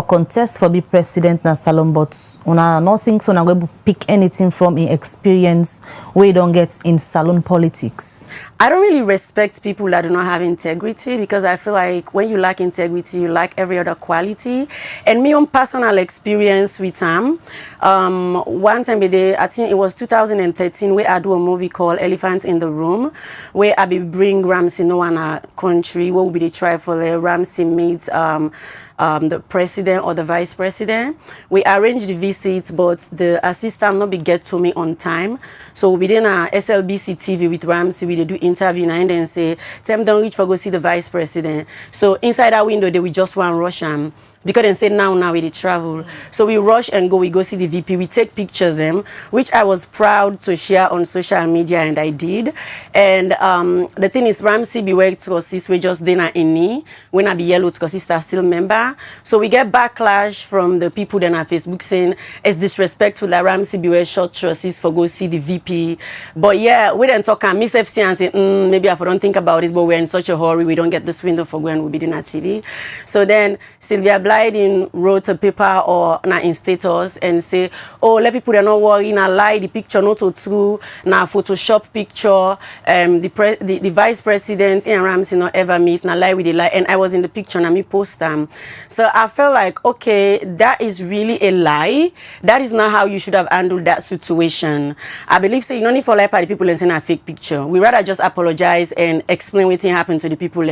contest for be president na Salone, but una nothing so na go pick anything from in experience where you don't get in Salone politics. I don't really respect people that do not have integrity because I feel like when you lack integrity, you lack every other quality. And me own personal experience with him, one time I think it was 2013, where I do a movie called Elephant in the Room, where I be bring Ramsey no one a country, where will be the try for the Ramsey meet the president or the vice president. We arranged the visit, but the assistant not be get to me on time. So we did a SLBC TV with Ramsey, we do interview and then say, "Tem don't reach for go see the vice president." So inside our window, they we just want rush him. Because they say now we travel. So we rush and we go see the VP. We take pictures them, which I was proud to share on social media, and I did. And the thing is, Ramsey be work to assist. We just dinner in knee. When I be yellow to assist, still member. So we get backlash from the people then on Facebook saying it's disrespectful that Ramsey be wear short trousers for go see the VP. But yeah, we then talk and Miss FC and say maybe I don't think about this, but we're in such a hurry. We don't get this window for when we be dinner TV. So then Sylvia Blyden wrote a paper or na in status and say, oh, let people not worry, na lie, the picture not true, na Photoshop picture, the vice president and Ramsey not ever meet, na lie with the lie, and I was in the picture and me post them. So I felt like, okay, that is really a lie. That is not how you should have handled that situation. I believe so you don't need for lie by the people and send a fake picture. We rather just apologize and explain what happened to the people.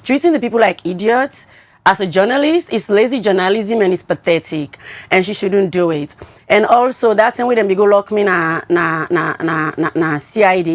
Treating the people like idiots. As a journalist, it's lazy journalism and it's pathetic, and she shouldn't do it. And also, that time when they go lock me na CID,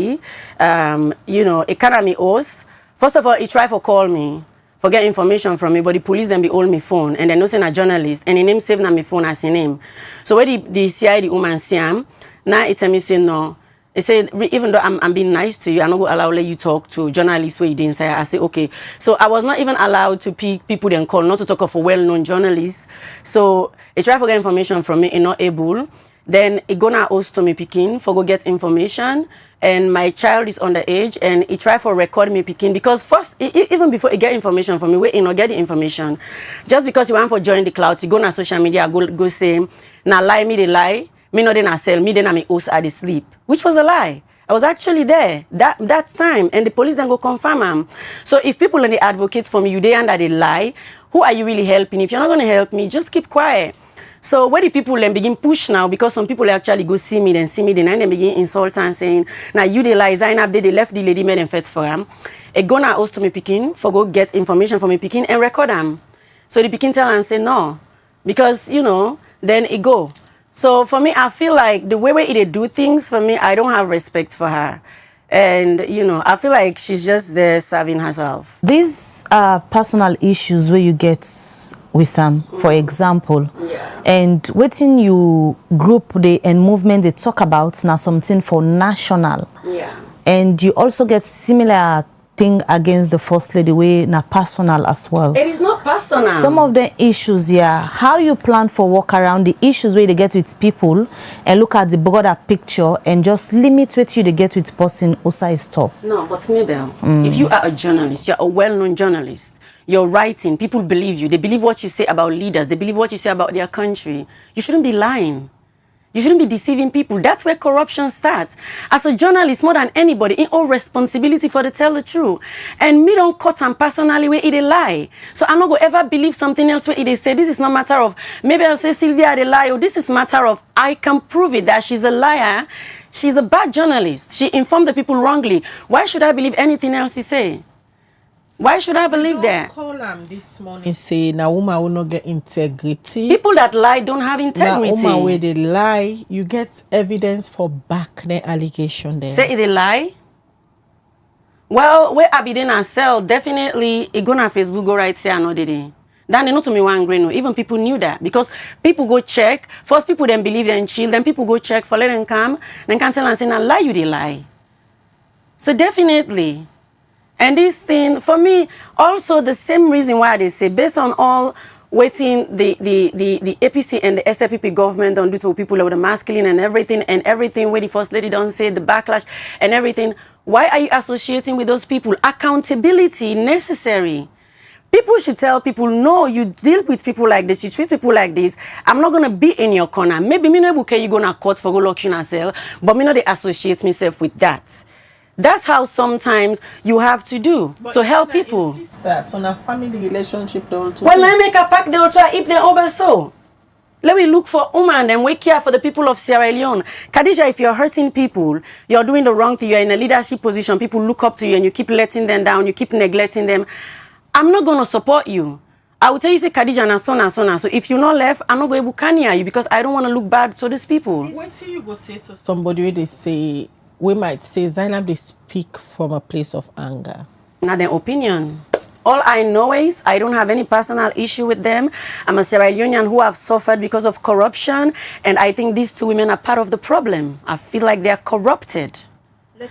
you know, economy host. First of all, he tried to call me, for get information from me, but the police then be hold me phone, and they know say a journalist, and the name saved na my phone as his name. So when the CID woman see him, now it tell me say no. They said, even though I'm being nice to you, I'm not going to allow you talk to journalists where you didn't say. I say, okay. So I was not even allowed to pick people then call, not to talk of a well-known journalist. So he tried to get information from me and not able. Then he gonna host to me picking for go get information. And my child is underage, and he tried for record me picking because first, even before he get information from me, we not get the information. Just because you want for join the cloud, you go on social media, go say, now lie me the lie. Me not then I sell, me then I host at the sleep, which was a lie. I was actually there that time, and the police then go confirm them. So if people and they advocate for me, you they under the lie, who are you really helping? If you're not going to help me, just keep quiet. So where the people then begin push now, because some people actually go see me, then and then begin insult and saying, now you they lie, Zainab, they left the lady made them fet for them. A gonna host to me picking for go get information from me picking and record them. So the picking tell and say no, because you know, then it go. So for me, I feel like the way they do things, for me, I don't have respect for her. And, you know, I feel like she's just there serving herself. These are personal issues where you get with them, for example. Yeah. And within you group and movement they talk about now something for national. Yeah. And you also get similar thing against the First Lady way na personal as well. It is not personal. Some of the issues, yeah, how you plan for work around the issues where they get with people and look at the broader picture and just limit what you they get with person outside stop. No, but Mabel, if you are a journalist, you're a well-known journalist, you're writing, people believe you, they believe what you say about leaders, they believe what you say about their country, you shouldn't be lying. You shouldn't be deceiving people. That's where corruption starts. As a journalist, more than anybody, in all responsibility for to tell the truth. And me don't cut and personally where it a lie. So I'm not going to ever believe something else where it say, this is not matter of, maybe I'll say Sylvia a lie, or this is matter of, I can prove it that she's a liar. She's a bad journalist. She informed the people wrongly. Why should I believe anything else he say? Why should I believe that? Call them this morning say na woman will not get integrity. People that lie don't have integrity. Na woman where they lie, you get evidence for back the allegation there. Say it a lie? Well, where I be then and sell, definitely it go on Facebook go right say another day. Then they know to me one grain. Even people knew that because people go check. First people then believe and chill. Then people go check for let them come. Then can tell and say, now lie you they lie. So definitely. And this thing, for me, also the same reason why they say, based on all waiting the APC and the SLPP government don't do to people with the masculine and everything where the First Lady don't say, the backlash and everything, why are you associating with those people? Accountability necessary. People should tell people, no, you deal with people like this, you treat people like this. I'm not going to be in your corner. Maybe me no okay, you go to court for go lock you yourself, but me no they associate myself with that. That's how sometimes you have to do to help people. Sister, so na family relationship they all Well, I make a pack the altar if they over so. Let me look for woman and we care for the people of Sierra Leone. Khadija, if you're hurting people, you're doing the wrong thing, you're in a leadership position, people look up to you and you keep letting them down, you keep neglecting them. I'm not going to support you. I will tell you, say Khadija and so and so and so. If you're not left, I'm not going to bucania you because I don't want to look bad to these people. What till you go say to somebody where they say, we might say Zainab they speak from a place of anger? Not their opinion. All I know is I don't have any personal issue with them. I'm a Sierra Leonean who have suffered because of corruption, and I think these two women are part of the problem. I feel like they are corrupted.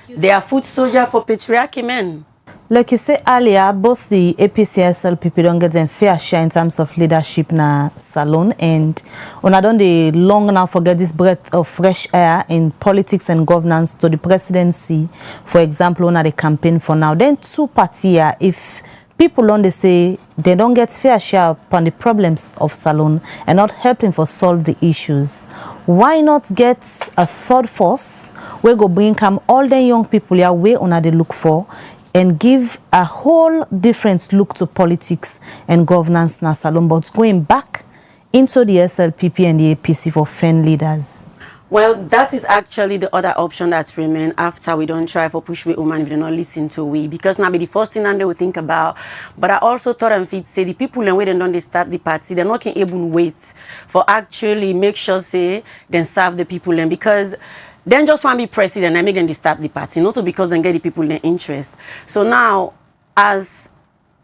They are foot soldier for patriarchy men. Like you said earlier, both the APC SLPP don't get them fair share in terms of leadership na salon, and when I don't they long now forget this breath of fresh air in politics and governance to the presidency, for example, on the campaign for now. Then two parties, if people don't they say they don't get fair share upon the problems of salon and not helping for solve the issues, why not get a third force where go bring come all the young people here where on they look for and give a whole different look to politics and governance na salon, but going back into the SLPP and the APC for fan leaders? Well, that is actually the other option that remain after we don't try for push we woman if they not listen to we, because now be the first thing and they will think about. But I also thought and fit say the people and when they start the party, they're not able to wait for actually make sure say then serve the people, and because then just want to be president and make them start the party, not because they get the people their interest. So now, as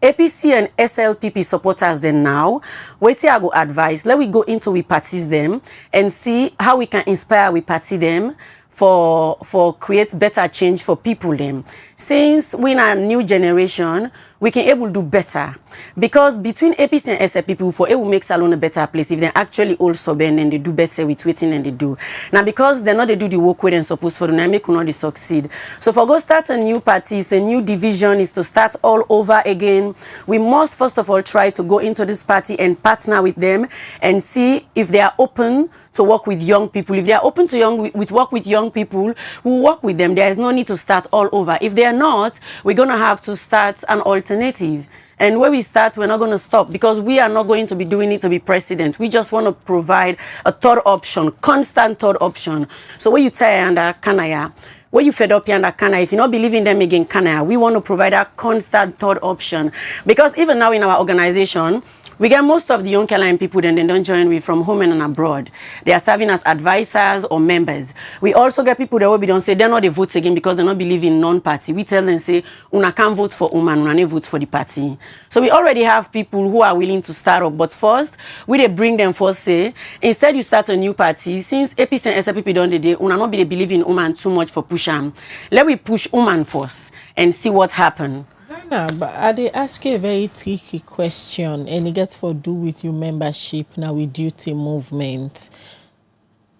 APC and SLPP supporters then now, wait till I go advise, let we go into we parties them and see how we can inspire we party them for create better change for people them. Since we're a new generation, we can able to do better. Because between APC and SLPP, for it will make Salon a better place if they actually also bend and they do better with waiting and they do. Now because they're not they do the work where they're supposed for, they make not succeed. So for go start a new party, it's a new division, is to start all over again. We must first of all try to go into this party and partner with them and see if they are open to work with young people. If they are open to work with young people, we'll work with them. There is no need to start all over. If they are not, we're going to have to start an alternative. And where we start, we're not going to stop, because we are not going to be doing it to be president. We just want to provide a third option, constant third option. So when you tell under Kanaya, when you fed up here under Kanaya, if you not believe in them again, Kanaya, we want to provide a constant third option. Because even now in our organization, We get most of the young Caroline people, then they don't join we from home and abroad. They are serving as advisors or members. We also get people that will be don't say they're not they vote again because they don't believe in non-party. We tell them say, una can't vote for woman, una can't vote for the party. So we already have people who are willing to start up. But first, we they bring them first say, instead you start a new party, since APC and SLPP don't they, una not be they believe in woman too much for push them. Let we push woman first and see what happen. Zainab, I dey ask you a very tricky question, and it gets to do with your membership now with Duty movement.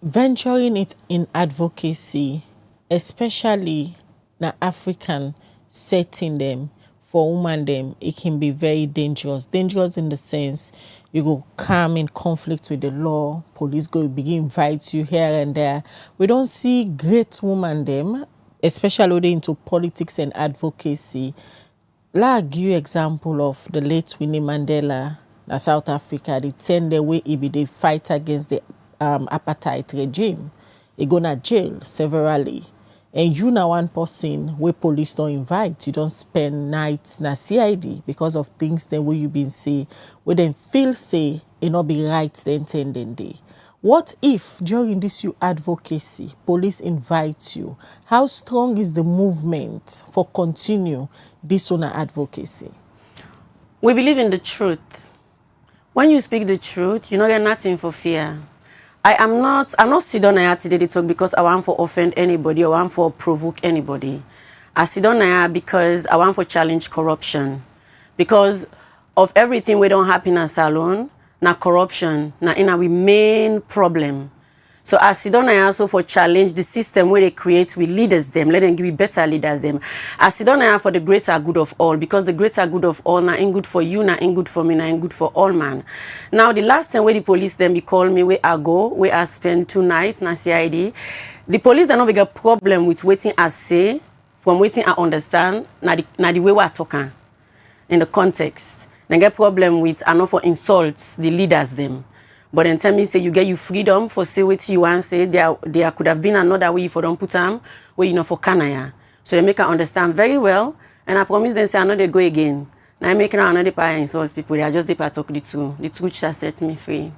Venturing it in advocacy, especially na African setting them for women them, it can be very dangerous. Dangerous in the sense you go come in conflict with the law, police go begin invite you here and there. We don't see great women them, especially when they into politics and advocacy. Like give you example of the late Winnie Mandela in South Africa, the 10-day way he be they fight against the apartheid regime. He go to jail severally. And you now one person where police don't invite, you don't spend nights na CID because of things that way you been say, where then feel say it not be right the intended day. What if during this you advocacy, police invite you? How strong is the movement for continue this on advocacy? We believe in the truth. When you speak the truth, you don't get nothing for fear. I'm not sit down here today to talk because I want to offend anybody or I want to provoke anybody. I sit down here because I want to challenge corruption. Because of everything we don't happen in salon, na corruption, na in our main problem. So I sit down here also for challenge the system where they create with leaders them, let them give you better leaders them. I sit down here for the greater good of all, because the greater good of all na ain't good for you, na ain't good for me, na ain't good for all man. Now the last time where the police them be call me where I go, where I spend 2 nights na CID, the police they not big a problem with waiting I say, from waiting I understand, na the way we are talking in the context. They get problem with and not for insults the leaders them. But then tell me, say you get your freedom for say what you want, say there could have been another way for them put them where you know for Canaya. So they make her understand very well, and I promise them say I know they go again. Now I make her another part insult people, they are just the part talk the truth. The truth shall set me free.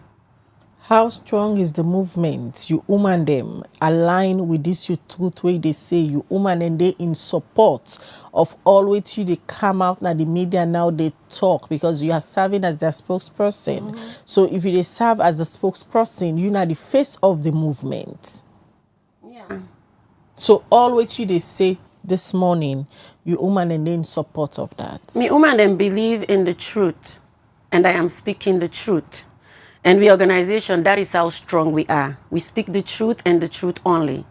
How strong is the movement? You woman them align with this your truth way they say you woman and they in support of always you they come out now the media now they talk because you are serving as their spokesperson. So if you they serve as the spokesperson, you are the face of the movement. Yeah. So always you they say this morning, you woman and they in support of that. Me woman them believe in the truth, and I am speaking the truth. And we organization, that is how strong we are. We speak the truth and the truth only.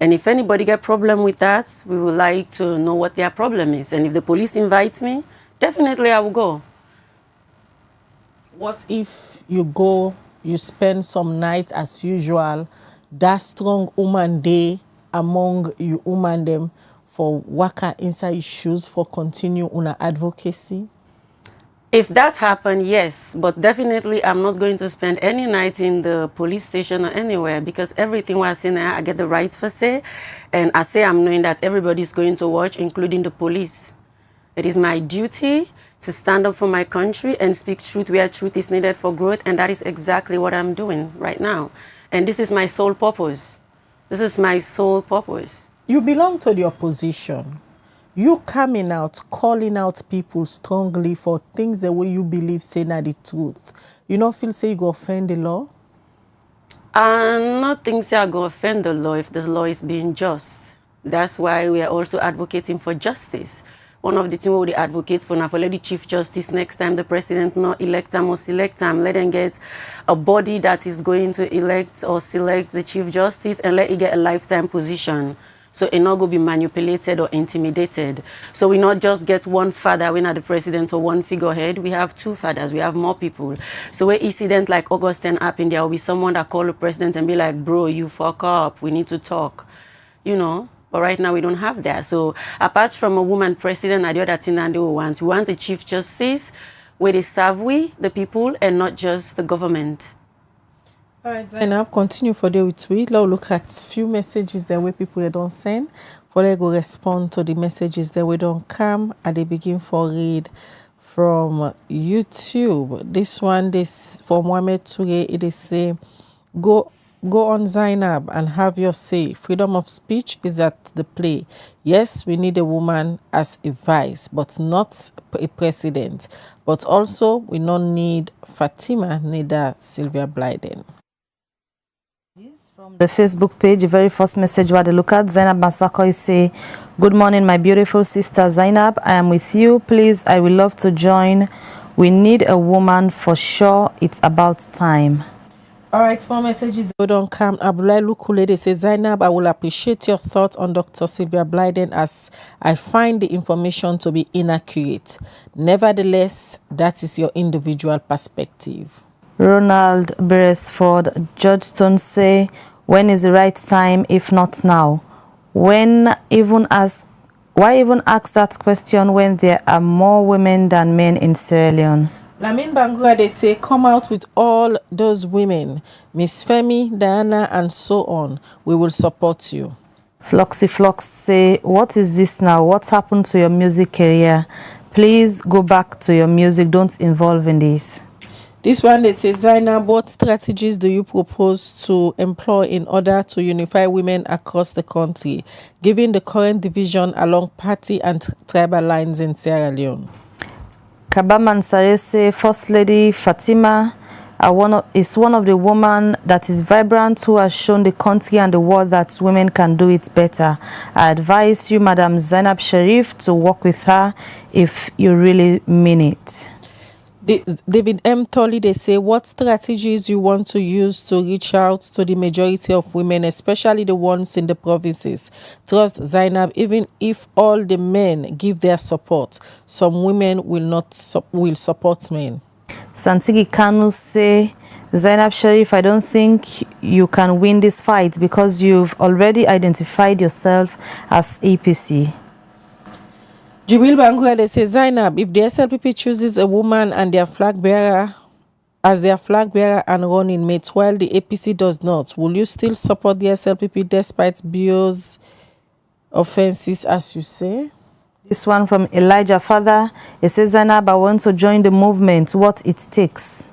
And if anybody get problem with that, we would like to know what their problem is. And if the police invites me, definitely I will go. What if you go, you spend some nights as usual, that strong woman day among you woman them for waka inside your shoes for continue on advocacy? If that happened, yes, but definitely I'm not going to spend any night in the police station or anywhere because everything I say now, I get the right for say, and I say I'm knowing that everybody's going to watch, including the police. It is my duty to stand up for my country and speak truth where truth is needed for growth, and that is exactly what I'm doing right now. And this is my sole purpose. This is my sole purpose. You belong to the opposition. You coming out, calling out people strongly for things the way you believe say not the truth. You don't feel say you go offend the law? I'm not think say I go offend the law if the law is being just. That's why we are also advocating for justice. One of the things we advocate for now for let the Chief Justice next time the president not elect him or select him, let them get a body that is going to elect or select the Chief Justice and let it get a lifetime position. So it not go be manipulated or intimidated. So we not just get one father, we not the president or one figurehead. We have 2 fathers, we have more people. So where incident like Augustine happened, there will be someone that call the president and be like, bro, you fuck up, we need to talk. You know, but right now we don't have that. So apart from a woman president, and the other thing that we want a Chief Justice where they serve we, the people, and not just the government. All right, Zainab, continue for the with we. Let's look at few messages that way people they don't send. For they go respond to the messages that we don't come and they begin for read from YouTube. This one, this from Mohamed Toure, it is say, go on Zainab and have your say. Freedom of speech is at the play. Yes, we need a woman as a vice, but not a president. But also, we don't need Fatima, neither Sylvia Blyden. From the Facebook page, the very first message we had a look at, Zainab Masako say, good morning, my beautiful sister Zainab. I am with you. Please, I will love to join. We need a woman for sure. It's about time. All right, more messages. Don't come. Abulai Lukule, they say, Zainab, I will appreciate your thoughts on Dr. Sylvia Blyden as I find the information to be inaccurate. Nevertheless, that is your individual perspective. Ronald Beresford, Georgetown say, when is the right time if not now? Why even ask that question when there are more women than men in Sierra Leone? Lamin Bangura, they say, come out with all those women, Miss Femi, Diana, and so on. We will support you. Floxy Flox say, what is this now? What happened to your music career? Please go back to your music. Don't involve in this. This one, they say, Zainab, what strategies do you propose to employ in order to unify women across the country, given the current division along party and tribal lines in Sierra Leone? Kabaman Sare say, First Lady Fatima is one of the women that is vibrant who has shown the country and the world that women can do it better. I advise you, Madam Zainab Sheriff, to work with her if you really mean it. David M. Tolley, they say, what strategies you want to use to reach out to the majority of women, especially the ones in the provinces? Trust Zainab, even if all the men give their support, some women will support men. Santigi Kanu say, Zainab Sheriff, I don't think you can win this fight because you've already identified yourself as APC. Jibril Bangura, they say, Zainab, if the SLPP chooses a woman and their flag bearer as their flag bearer and running mate while the APC does not, will you still support the SLPP despite BO's offenses, as you say? This one from Elijah Father. It says, Zainab, I want to join the movement, what it takes.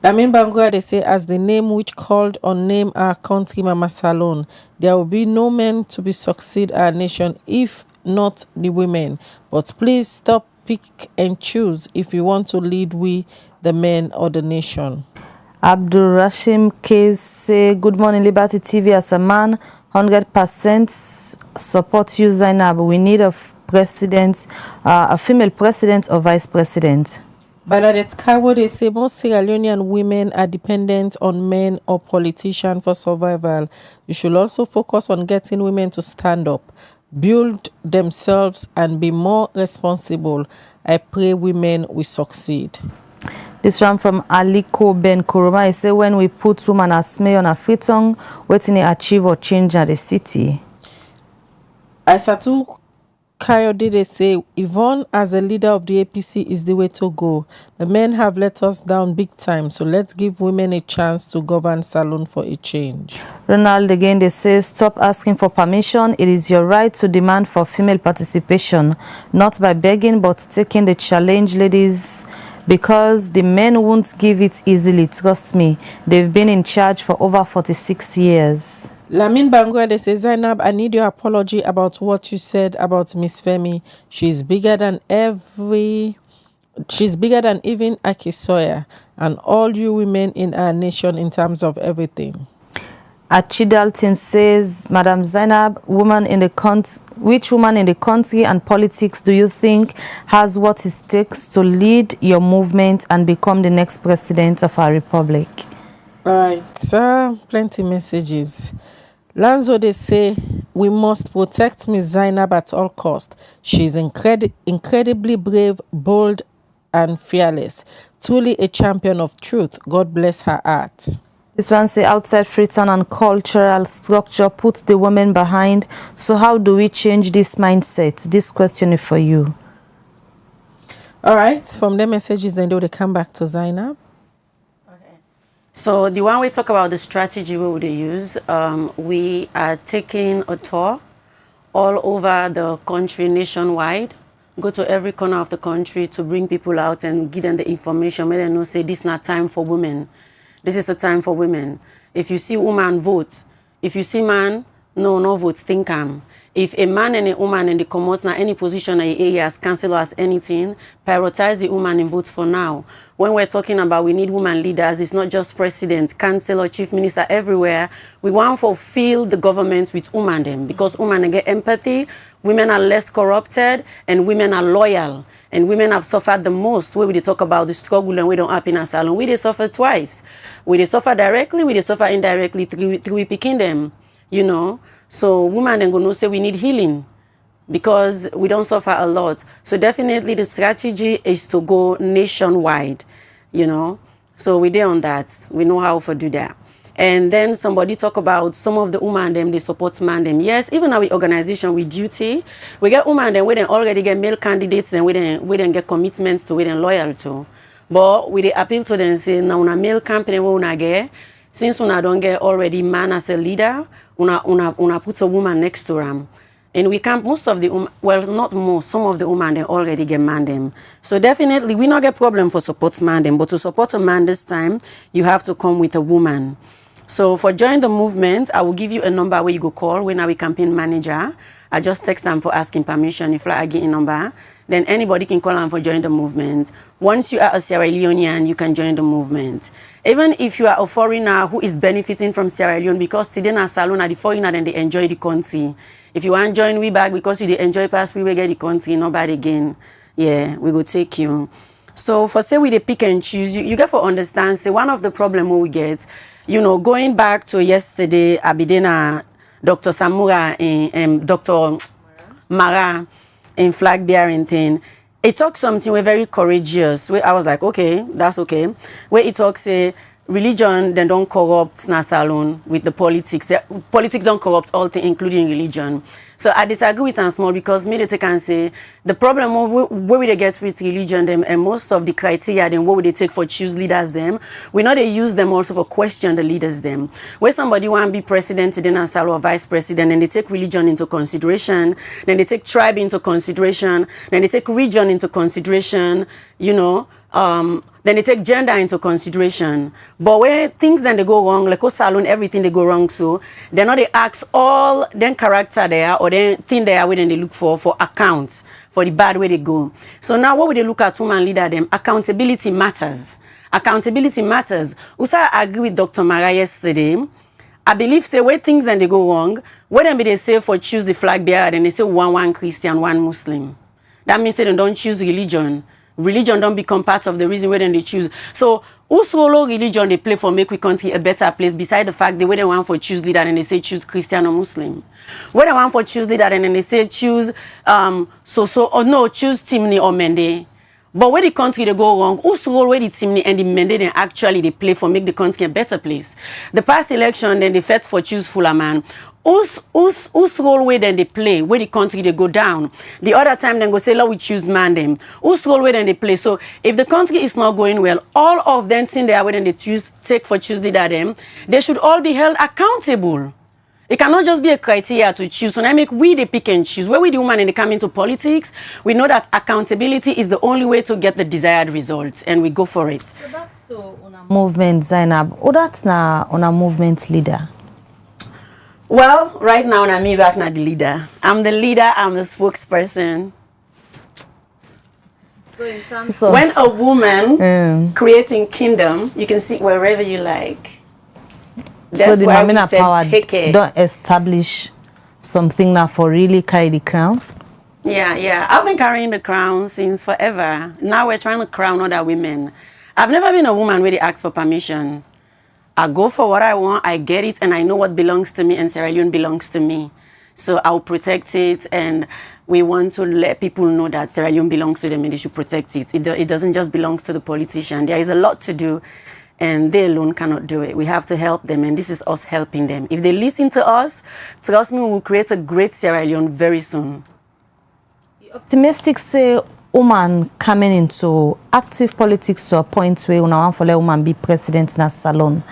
Lamin Bangura, they say, as the name which called on name our country Mama Salon, there will be no men to be succeed our nation if not the women. But please stop pick and choose if you want to lead we, the men, or the nation. Abdul Rashim Case say, good morning, Liberty TV. As a man, 100% support you, Zainab. We need a president, a female president or vice president. Bernadette Kawo, they say, most Sierra Leonean women are dependent on men or politicians for survival. You should also focus on getting women to stand up, build themselves, and be more responsible. I pray women will succeed. This one from Aliko Ben Kuruma. I say, when we put women as mayor on a freetongue, what can they achieve or change at the city? Aisatu Kayode, they say, Yvonne as a leader of the APC is the way to go. The men have let us down big time, so let's give women a chance to govern Salon for a change. Ronald again, they say, stop asking for permission. It is your right to demand for female participation, not by begging but taking the challenge, ladies, because the men won't give it easily. Trust me, they've been in charge for over 46 years. Lamin Bangura, they say, Zainab, I need your apology about what you said about Miss Femi. She's bigger than even Akisoya and all you women in our nation in terms of everything. Achidalton says, Madam Zainab, which woman in the country and politics do you think has what it takes to lead your movement and become the next president of our republic? All right, plenty messages. Lanzo, they say, we must protect Miss Zainab at all costs. She's incredibly brave, bold, and fearless. Truly a champion of truth. God bless her heart. This one say, outside Freetown and cultural structure put the women behind. So how do we change this mindset? This question is for you. All right, from the messages, then they come back to Zainab. So the one we talk about the strategy we would use, we are taking a tour all over the country nationwide go to every corner of the country to bring people out and give them the information. Make them know, say, this is not time for women. This is a time for women. If you see woman, vote. If you see man, no vote, think am. If a man and a woman and they come out now any position in the area as councillor as anything, prioritize the woman and vote for now. When we're talking about we need women leaders, it's not just president, councillor, chief minister, everywhere. We want to fulfill the government with women them because women get empathy, women are less corrupted, and women are loyal. And women have suffered the most. Where we talk about the struggle and we don't happen in salon. We they suffer twice. We they suffer directly, we they suffer indirectly through we picking them, you know. So women then gonna say we need healing because we don't suffer a lot. So definitely the strategy is to go nationwide, you know. So we there on that. We know how to do that. And then somebody talk about some of the women them they support man them. Yes, even our organization We Duti, we get women them we then already get male candidates and we then get commitments to we then loyal to. But we they appeal to them say now una male campaign we una get since una don't get already man as a leader, una put a woman next to them. And we can't, most of the, well, not most, some of the women, they already get man them. So definitely, we not get problem for support man them, but to support a man this time, you have to come with a woman. So for join the movement, I will give you a number where you go call when we campaign manager. I just text them for asking permission. If I get a number, then anybody can call them for join the movement. Once you are a Sierra Leonean, you can join the movement. Even if you are a foreigner who is benefiting from Sierra Leone, because today na salon are the foreigner and they enjoy the country. If you want to join we back because you enjoy pass we will get the country, nobody again. Yeah, we will take you. So for say we they pick and choose, you get to understand, say one of the problem we get, you know, going back to yesterday, Abidena, Dr. Samura and Dr. Mara in flag bearing thing, it talks something we're very courageous. Where I was like, okay, that's okay. Where it talks say religion then don't corrupt na salon with the politics. Politics don't corrupt all things, including religion. So I disagree with them small because me they take and say the problem where we they get with religion them and most of the criteria then what would they take for choose leaders them, we know they use them also for question the leaders them. Where somebody want to be president then and or vice president and they take religion into consideration, then they take tribe into consideration, then they take region into consideration, you know. Then they take gender into consideration. But where things then they go wrong, like salon, everything they go wrong, so they're not they ask all them character there or then thing there where then they look for accounts for the bad way they go. So now what would they look at woman leader them? Accountability matters. Accountability matters. Usa agree with Dr. Mara yesterday. I believe say where things then they go wrong, where then they say for choose the flag bearer, then they say one Christian, one Muslim. That means they don't choose religion. Religion don't become part of the reason why they choose. So, who solo religion they play for make we country a better place beside the fact they way they want for choose leader and they say choose Christian or Muslim. Where they want for choose leader and then they say choose or no choose Timni or Mende. But where the country they go wrong, who's role where the Timni and the Mende then actually they play for make the country a better place. The past election then they fought for choose Fulaman. Whose role where then they play, where the country they go down. The other time then go say, Lord, we choose man them. Whose role where then they play. So if the country is not going well, all of them thing there where then they take for choose leader them, they should all be held accountable. It cannot just be a criteria to choose. So now make we the pick and choose. Where we the woman and they come into politics, we know that accountability is the only way to get the desired results, and we go for it. So back to una movement, Zainab. Oh, that's na una movement leader. Well, right now, I'm me back not the leader. I'm the leader, I'm the spokesperson. So in terms of when a woman creating kingdom, you can sit wherever you like. That's so the why we Mamina said power take it. Don't establish something now for really carry the crown? Yeah. I've been carrying the crown since forever. Now we're trying to crown other women. I've never been a woman where they ask for permission. I go for what I want, I get it, and I know what belongs to me, and Sierra Leone belongs to me. So I'll protect it, and we want to let people know that Sierra Leone belongs to them and they should protect it. It doesn't just belong to the politician. There is a lot to do, and they alone cannot do it. We have to help them, and this is us helping them. If they listen to us, trust me, we will create a great Sierra Leone very soon. Optimistic say woman coming into active politics to a point where una want for let woman be president na salon.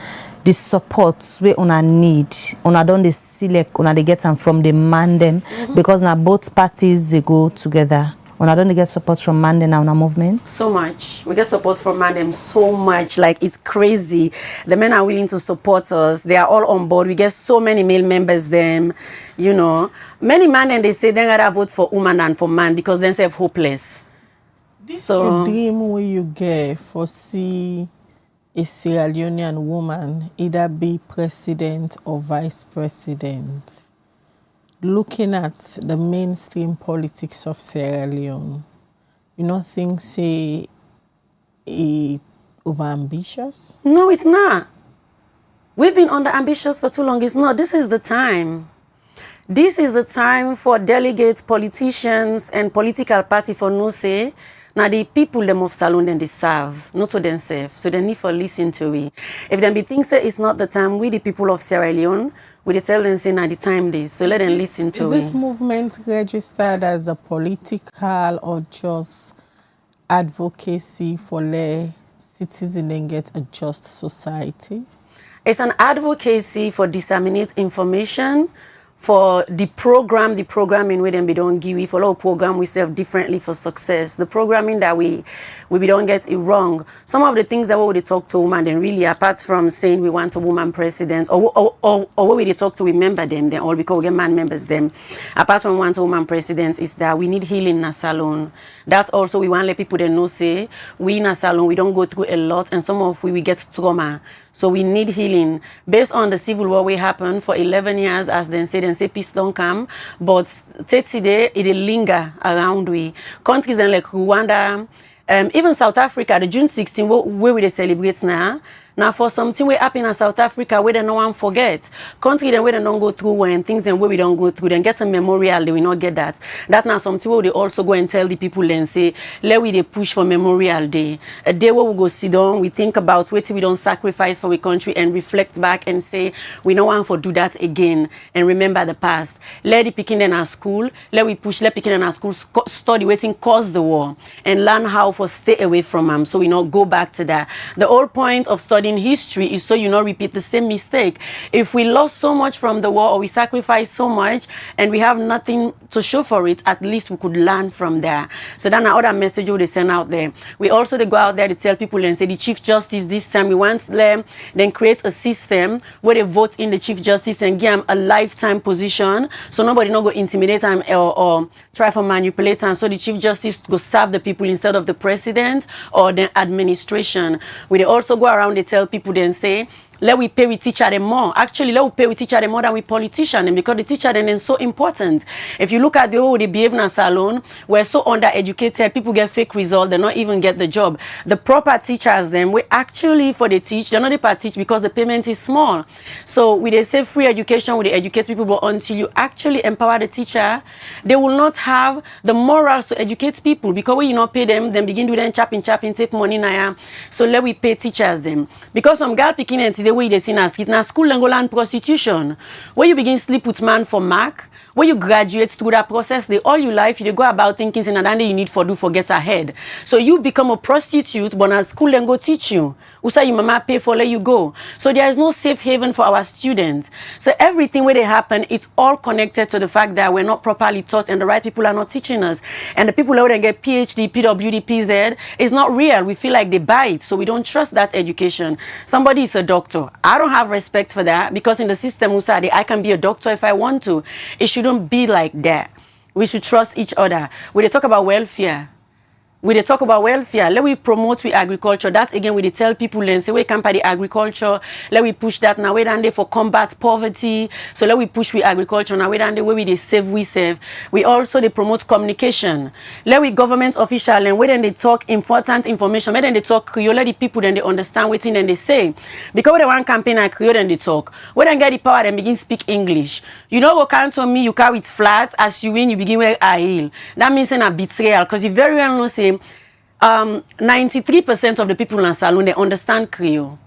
The support where una need, una don't select, una they get them from the man them because now both parties they go together. Una don't get support from man then our movement? So much. We get support from man them so much. Like, it's crazy. The men are willing to support us. They are all on board. We get so many male members them, you know. Many men and they say they gotta vote for woman than for man because they say hopeless. This so, dream where you get for see a Sierra Leonean woman either be president or vice president. Looking at the mainstream politics of Sierra Leone, you don't think say it over-ambitious? No, it's not. We've been under-ambitious for too long. It's not. This is the time. This is the time for delegates, politicians, and political party for no say. Now the people them of Salon then they serve, not to themselves. So they need for listen to it. If them be think say it's not the time, we the people of Sierra Leone, we they tell them say now the time this. So let them listen to it. Is this movement registered as a political or just advocacy for the citizens and get a just society? It's an advocacy for disseminate information, for the programming where them we don't give. We follow program we serve differently for success. The programming that we don't get it wrong. Some of the things that we talk to women, then really apart from saying we want a woman president or what we talk to, we member them, then all because we get man members them. Apart from want a woman president is that we need healing in a salon. That also we want let people they know say we in a salon we don't go through a lot and some of we get trauma. So we need healing. Based on the civil war we happened for 11 years, as they say peace don't come, but today it linger around we. Countries like Rwanda, even South Africa, the June 16, where we celebrate now. Now for something we happen in South Africa where they no one forget. Country then where they don't go through when things then where we don't go through, then get a memorial, they will not get that. That now something where they also go and tell the people and say, let we they push for Memorial Day. A day where we go sit down, we think about what we don't sacrifice for our country and reflect back and say, we don't want to do that again and remember the past. Let the picking in our school, let picking in our school study waiting cause the war and learn how to stay away from them so we not go back to that. The whole point of studying history is so you not repeat the same mistake. If we lost so much from the war or we sacrificed so much and we have nothing to show for it, at least we could learn from there. So that's another message they send out there. We also they go out there to tell people and say the Chief Justice this time we want them then create a system where they vote in the Chief Justice and give them a lifetime position so nobody not go intimidate them or try to manipulate them. So the Chief Justice go serve the people instead of the president or the administration. We also go around they tell people then say let we pay with teacher them more. Actually, let we pay with teacher them more than we politician them because the teacher them is so important. If you look at the way they behave in a salon, we're so undereducated, people get fake results, they not even get the job. The proper teachers them, we actually for the teach, they're not the teach because the payment is small. So we they say free education, we they educate people, but until you actually empower the teacher, they will not have the morals to educate people because when you not pay them, then begin to them chopping, take money now. So let we pay teachers them. Because some girl picking and the way they see in a street, now school and go learn prostitution. When you begin sleep with man for mark, when you graduate through that process, they all your life, you go about thinking in another you need for do for get ahead. So you become a prostitute, but now school and go teach you. Usa your mama pay for let you go. So there is no safe haven for our students. So everything where they happen, it's all connected to the fact that we're not properly taught and the right people are not teaching us. And the people that get PhD, PWD, PZ, is not real. We feel like they buy it. So we don't trust that education. Somebody is a doctor. I don't have respect for that because in the system, Usadi, I can be a doctor if I want to. It shouldn't be like that. We should trust each other. When they talk about welfare, let we promote we agriculture. That again, we tell people and say we can the agriculture. Let we push that now. We done there for combat poverty. So let we push we agriculture now. We done there where we save. We also they promote communication. Let we government official and when they talk important information. When they talk Creole, let the people then they understand what then they say. Because when they want campaign like Creole then they talk. When they get the power and begin speak English. You know what can't tell me you carry it flat as you win you begin where I heal. That means a betrayal because you very well know say 93% of the people in Salon they understand Creole.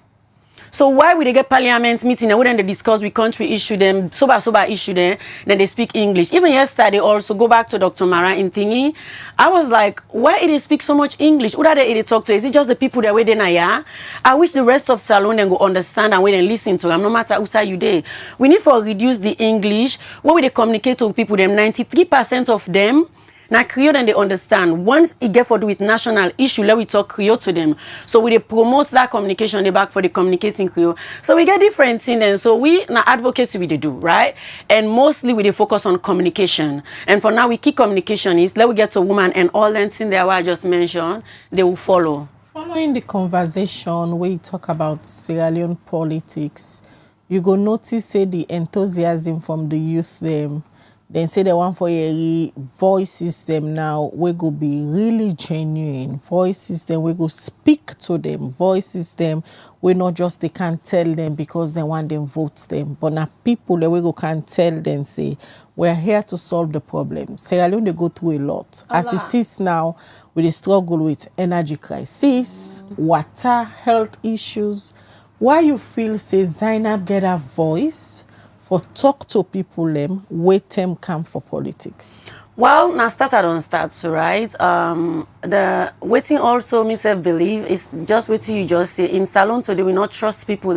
So why would they get parliament meeting and when they discuss with country issue them, soba issue them, then they speak English. Even yesterday also go back to Dr. Mara in Thingy. I was like, why do they speak so much English? Who are they talk to? Is it just the people that way they na? I wish the rest of Salon then go understand and when they listen to them, no matter who say you there. We need to reduce the English. When we they communicate to people, them 93% of them Now Creole then they understand. Once it get for do with national issue, let we talk Creole to them. So we they promote that communication, they back for the communicating Creole. So we get different things then. So we now advocacy we they do, right? And mostly we they focus on communication. And for now we keep communication is let we get to woman and all that thing there I just mentioned, they will follow. Following the conversation where you talk about Sierra Leone politics, you go notice say the enthusiasm from the youth them. Then say the one for a voices them now we go be really genuine. Voices them we go speak to them. Voices them we not just they can't tell them because they want them vote them. But now people that we go can tell them say we're here to solve the problem. Sierra Leone they go through a lot. As it is now, we struggle with energy crisis, water, health issues. Why you feel say Zainab get a voice for talk to people them wait them come for politics? Well, now start I don't start, so right. The waiting also myself believe is just waiting you just say in salon today we not trust people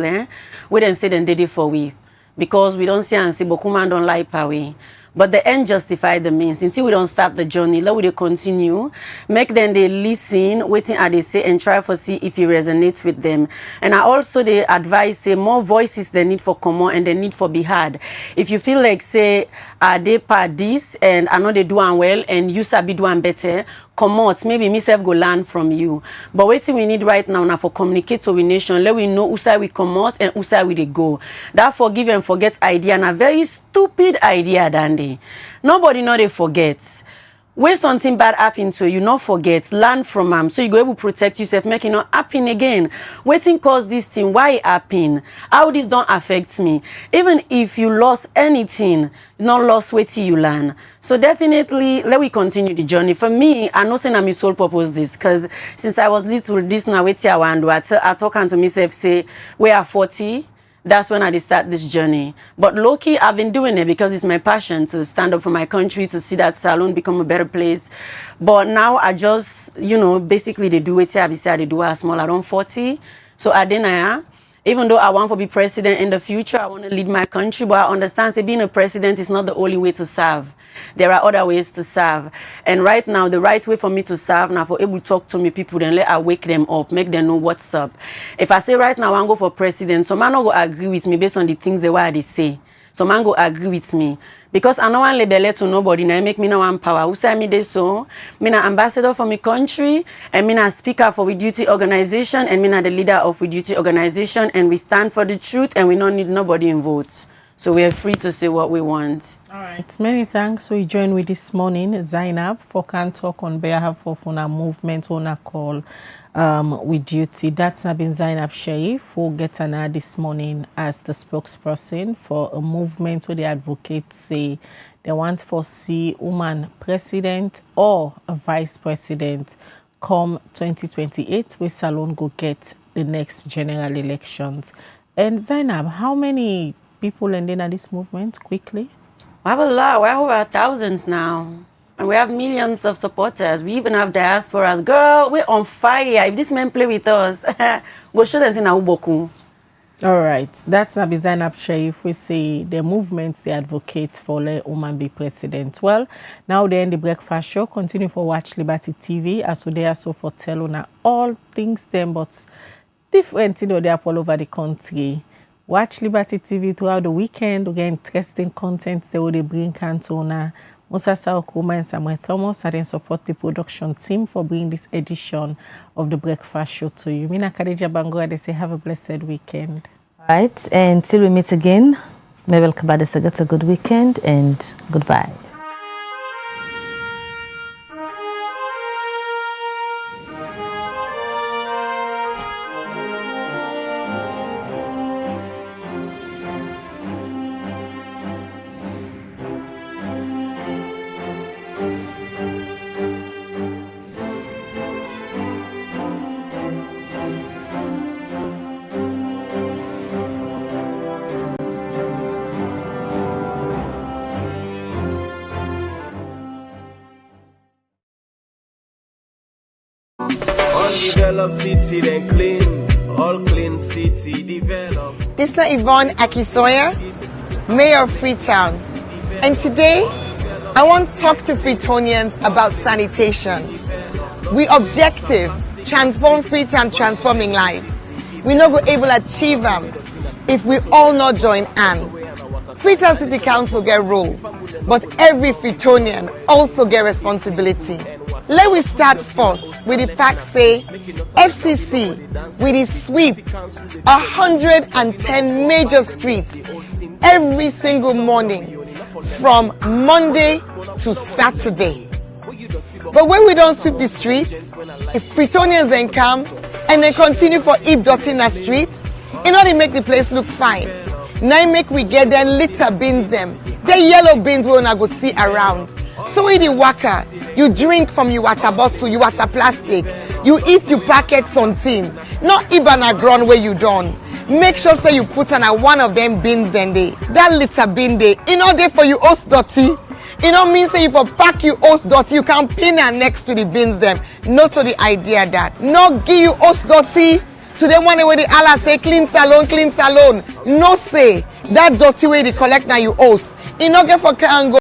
we then say then they did for we because we don't see and say Bokuman don't lie away. But the end justify the means. Until we don't start the journey, let we continue. Make them they listen, waiting at they say and try for see if it resonates with them. And I also they advise say more voices they need for common and they need for be heard. If you feel like say they part this and I know they doing well and you sabi doing better, come out, maybe myself go learn from you. But waiting we need right now for communicate to we nation, let we know who side we come out and who side we they go. That forgive and forget idea and a very stupid idea, Dandy. Nobody know they forget. When something bad happen to you, not forget, learn from them. So you go able to protect yourself, make it not happen again. Waiting cause this thing, why it happen? How this don't affect me? Even if you lost anything, not lost waiting you learn. So definitely, let we continue the journey. For me, I know saying I'm my sole purpose this, because since I was little, this now waiting I want to I talk to myself, say, we are 40. That's when I start this journey. But low-key, I've been doing it because it's my passion to stand up for my country, to see that salon become a better place. But now I just, basically they do it here. They do a small around 40. So I didn't. Even though I want to be president in the future, I want to lead my country. But I understand that being a president is not the only way to serve. There are other ways to serve. And right now, the right way for me to serve, now for able to talk to me people, then let I wake them up, make them know what's up. If I say right now I want to go for president, some man not go agree with me based on the things they say. Some man go agree with me. Because I don't want to label to nobody, now make me no one power. Who say me this so? Me na ambassador for my country, and me na speaker for We Duti organization, and me na the leader of We Duti organization, and we stand for the truth, and we don't need nobody in votes. So we are free to say what we want. All right. Many thanks. We join with this morning Zainab for can talk on behalf of our movement on a call We Duti. That's not been Zainab Sheriff who get an ad this morning as the spokesperson for a movement where the advocates say they want to see woman president or a vice president come 2028 where Salon go get the next general elections. And Zainab, how many people ending at this movement quickly? We have a lot. We have over thousands now. And we have millions of supporters. We even have diasporas. Girl, we're on fire. If this man play with us, go show them in Uboku. All right. That's Nabi Zainab Sheriff. We say the movements they advocate for let woman be president. Well, now they end the breakfast show. Continue for Watch Liberty TV. As so they are so for tell on all things them, but different, they are all over the country. Watch Liberty TV throughout the weekend. We get interesting content they will bring Cantona, Musa Saokuma and Samuel Thomas, and then support the production team for bringing this edition of the breakfast show to you. Mina Khadija Bangura, they say have a blessed weekend. All right, and till we meet again, Mabel Kabade say get a good weekend and goodbye. Undeveloped city, then clean, all clean city, develop. This is Yvonne Akisoya, Mayor of Freetown. And today, I want to talk to Freetonians about sanitation. We objective, transform Freetown, transforming lives. We not go able to achieve them if we all not join hands. Freetown City Council get role, but every Freetonian also get responsibility. Let we start first with the fact say FCC with the sweep 110 major streets every single morning from Monday to Saturday. But when we don't sweep the streets, if Freetonians then come and they continue for heap dirty in the street, in order to make the place look fine. Now make we get them litter bins them. The yellow bins we wanna go see around. So when you waka, you drink from your water bottle, your water plastic, you eat your packet something, not even a ground where you done. Make sure say you put on one of them bins then they. That litter bin they, in order for you host dirty. You know mean say if you pack you host dirty, you can pin her next to the bins them. Not to the idea that. Not give you host dirty to the one where the Allah say clean salon. No say that dirty way they collect now you host. You not get for can go.